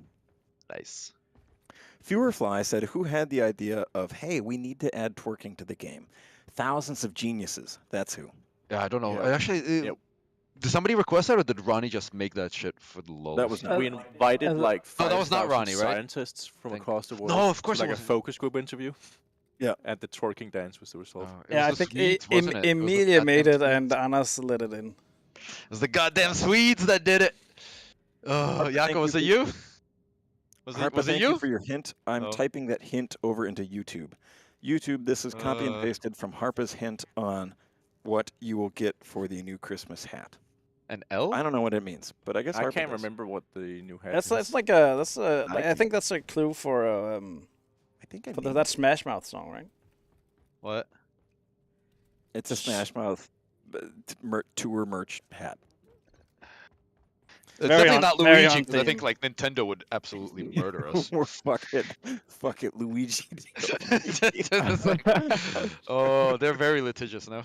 Nice. Fewerfly said, who had the idea of, hey, we need to add twerking to the game? Thousands of geniuses. That's who. Yeah, I don't know. Yeah. Actually, Yep. did somebody request that, or did Ronnie just make that shit for the lulz? That was not. We invited like No, that was not 5,000 Ronnie, right? scientists from Think- across the world. No, of course to it like a wasn't. focus group interview. Yeah. And the twerking dance was the result. It Yeah, I was the think Swedes, wasn't it? It was the Emilia made goddamn it, and Swedes. Anas let it in. It was the goddamn Swedes that did it. Oh, Harpa, thank Jakob, was you it for- you? Was Harpa, it thank you? for your hint. I'm Oh. typing that hint over into YouTube. YouTube, this is copy and Uh. pasted from Harpa's hint on what you will get for the new Christmas hat. An L? I don't know what it means, but I guess I Harpa can't does. remember what the new hat That's is. it's like a that's a I like, I can- think that's a clue for I think I for mean that Smash Mouth song, right? What? it's a Smash Mouth tour merch hat. It's Very definitely on- not very Luigi, on because I think theme. like Nintendo would absolutely murder us. Or fuck it, Luigi. It's like- oh, they're very litigious now.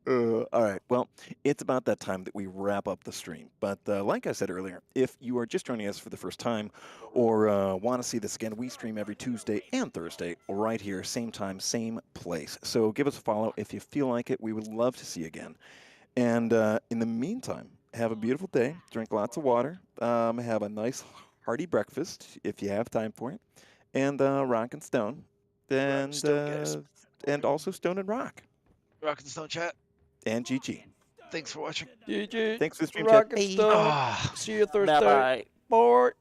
All right. Well, it's about that time that we wrap up the stream. But like I said earlier, if you are just joining us for the first time or want to see this again, we stream every Tuesday and Thursday right here, same time, same place. So give us a follow if you feel like it. We would love to see you again. And in the meantime, have a beautiful day. Drink lots of water. Have a nice hearty breakfast if you have time for it. And rock and stone. And, and also stone and rock. Rock and Stone chat. And GG. Thanks for watching. GG. Thanks for the stream Rock chat. and Stone. Ah. See you Thursday. Bye-bye. Bye.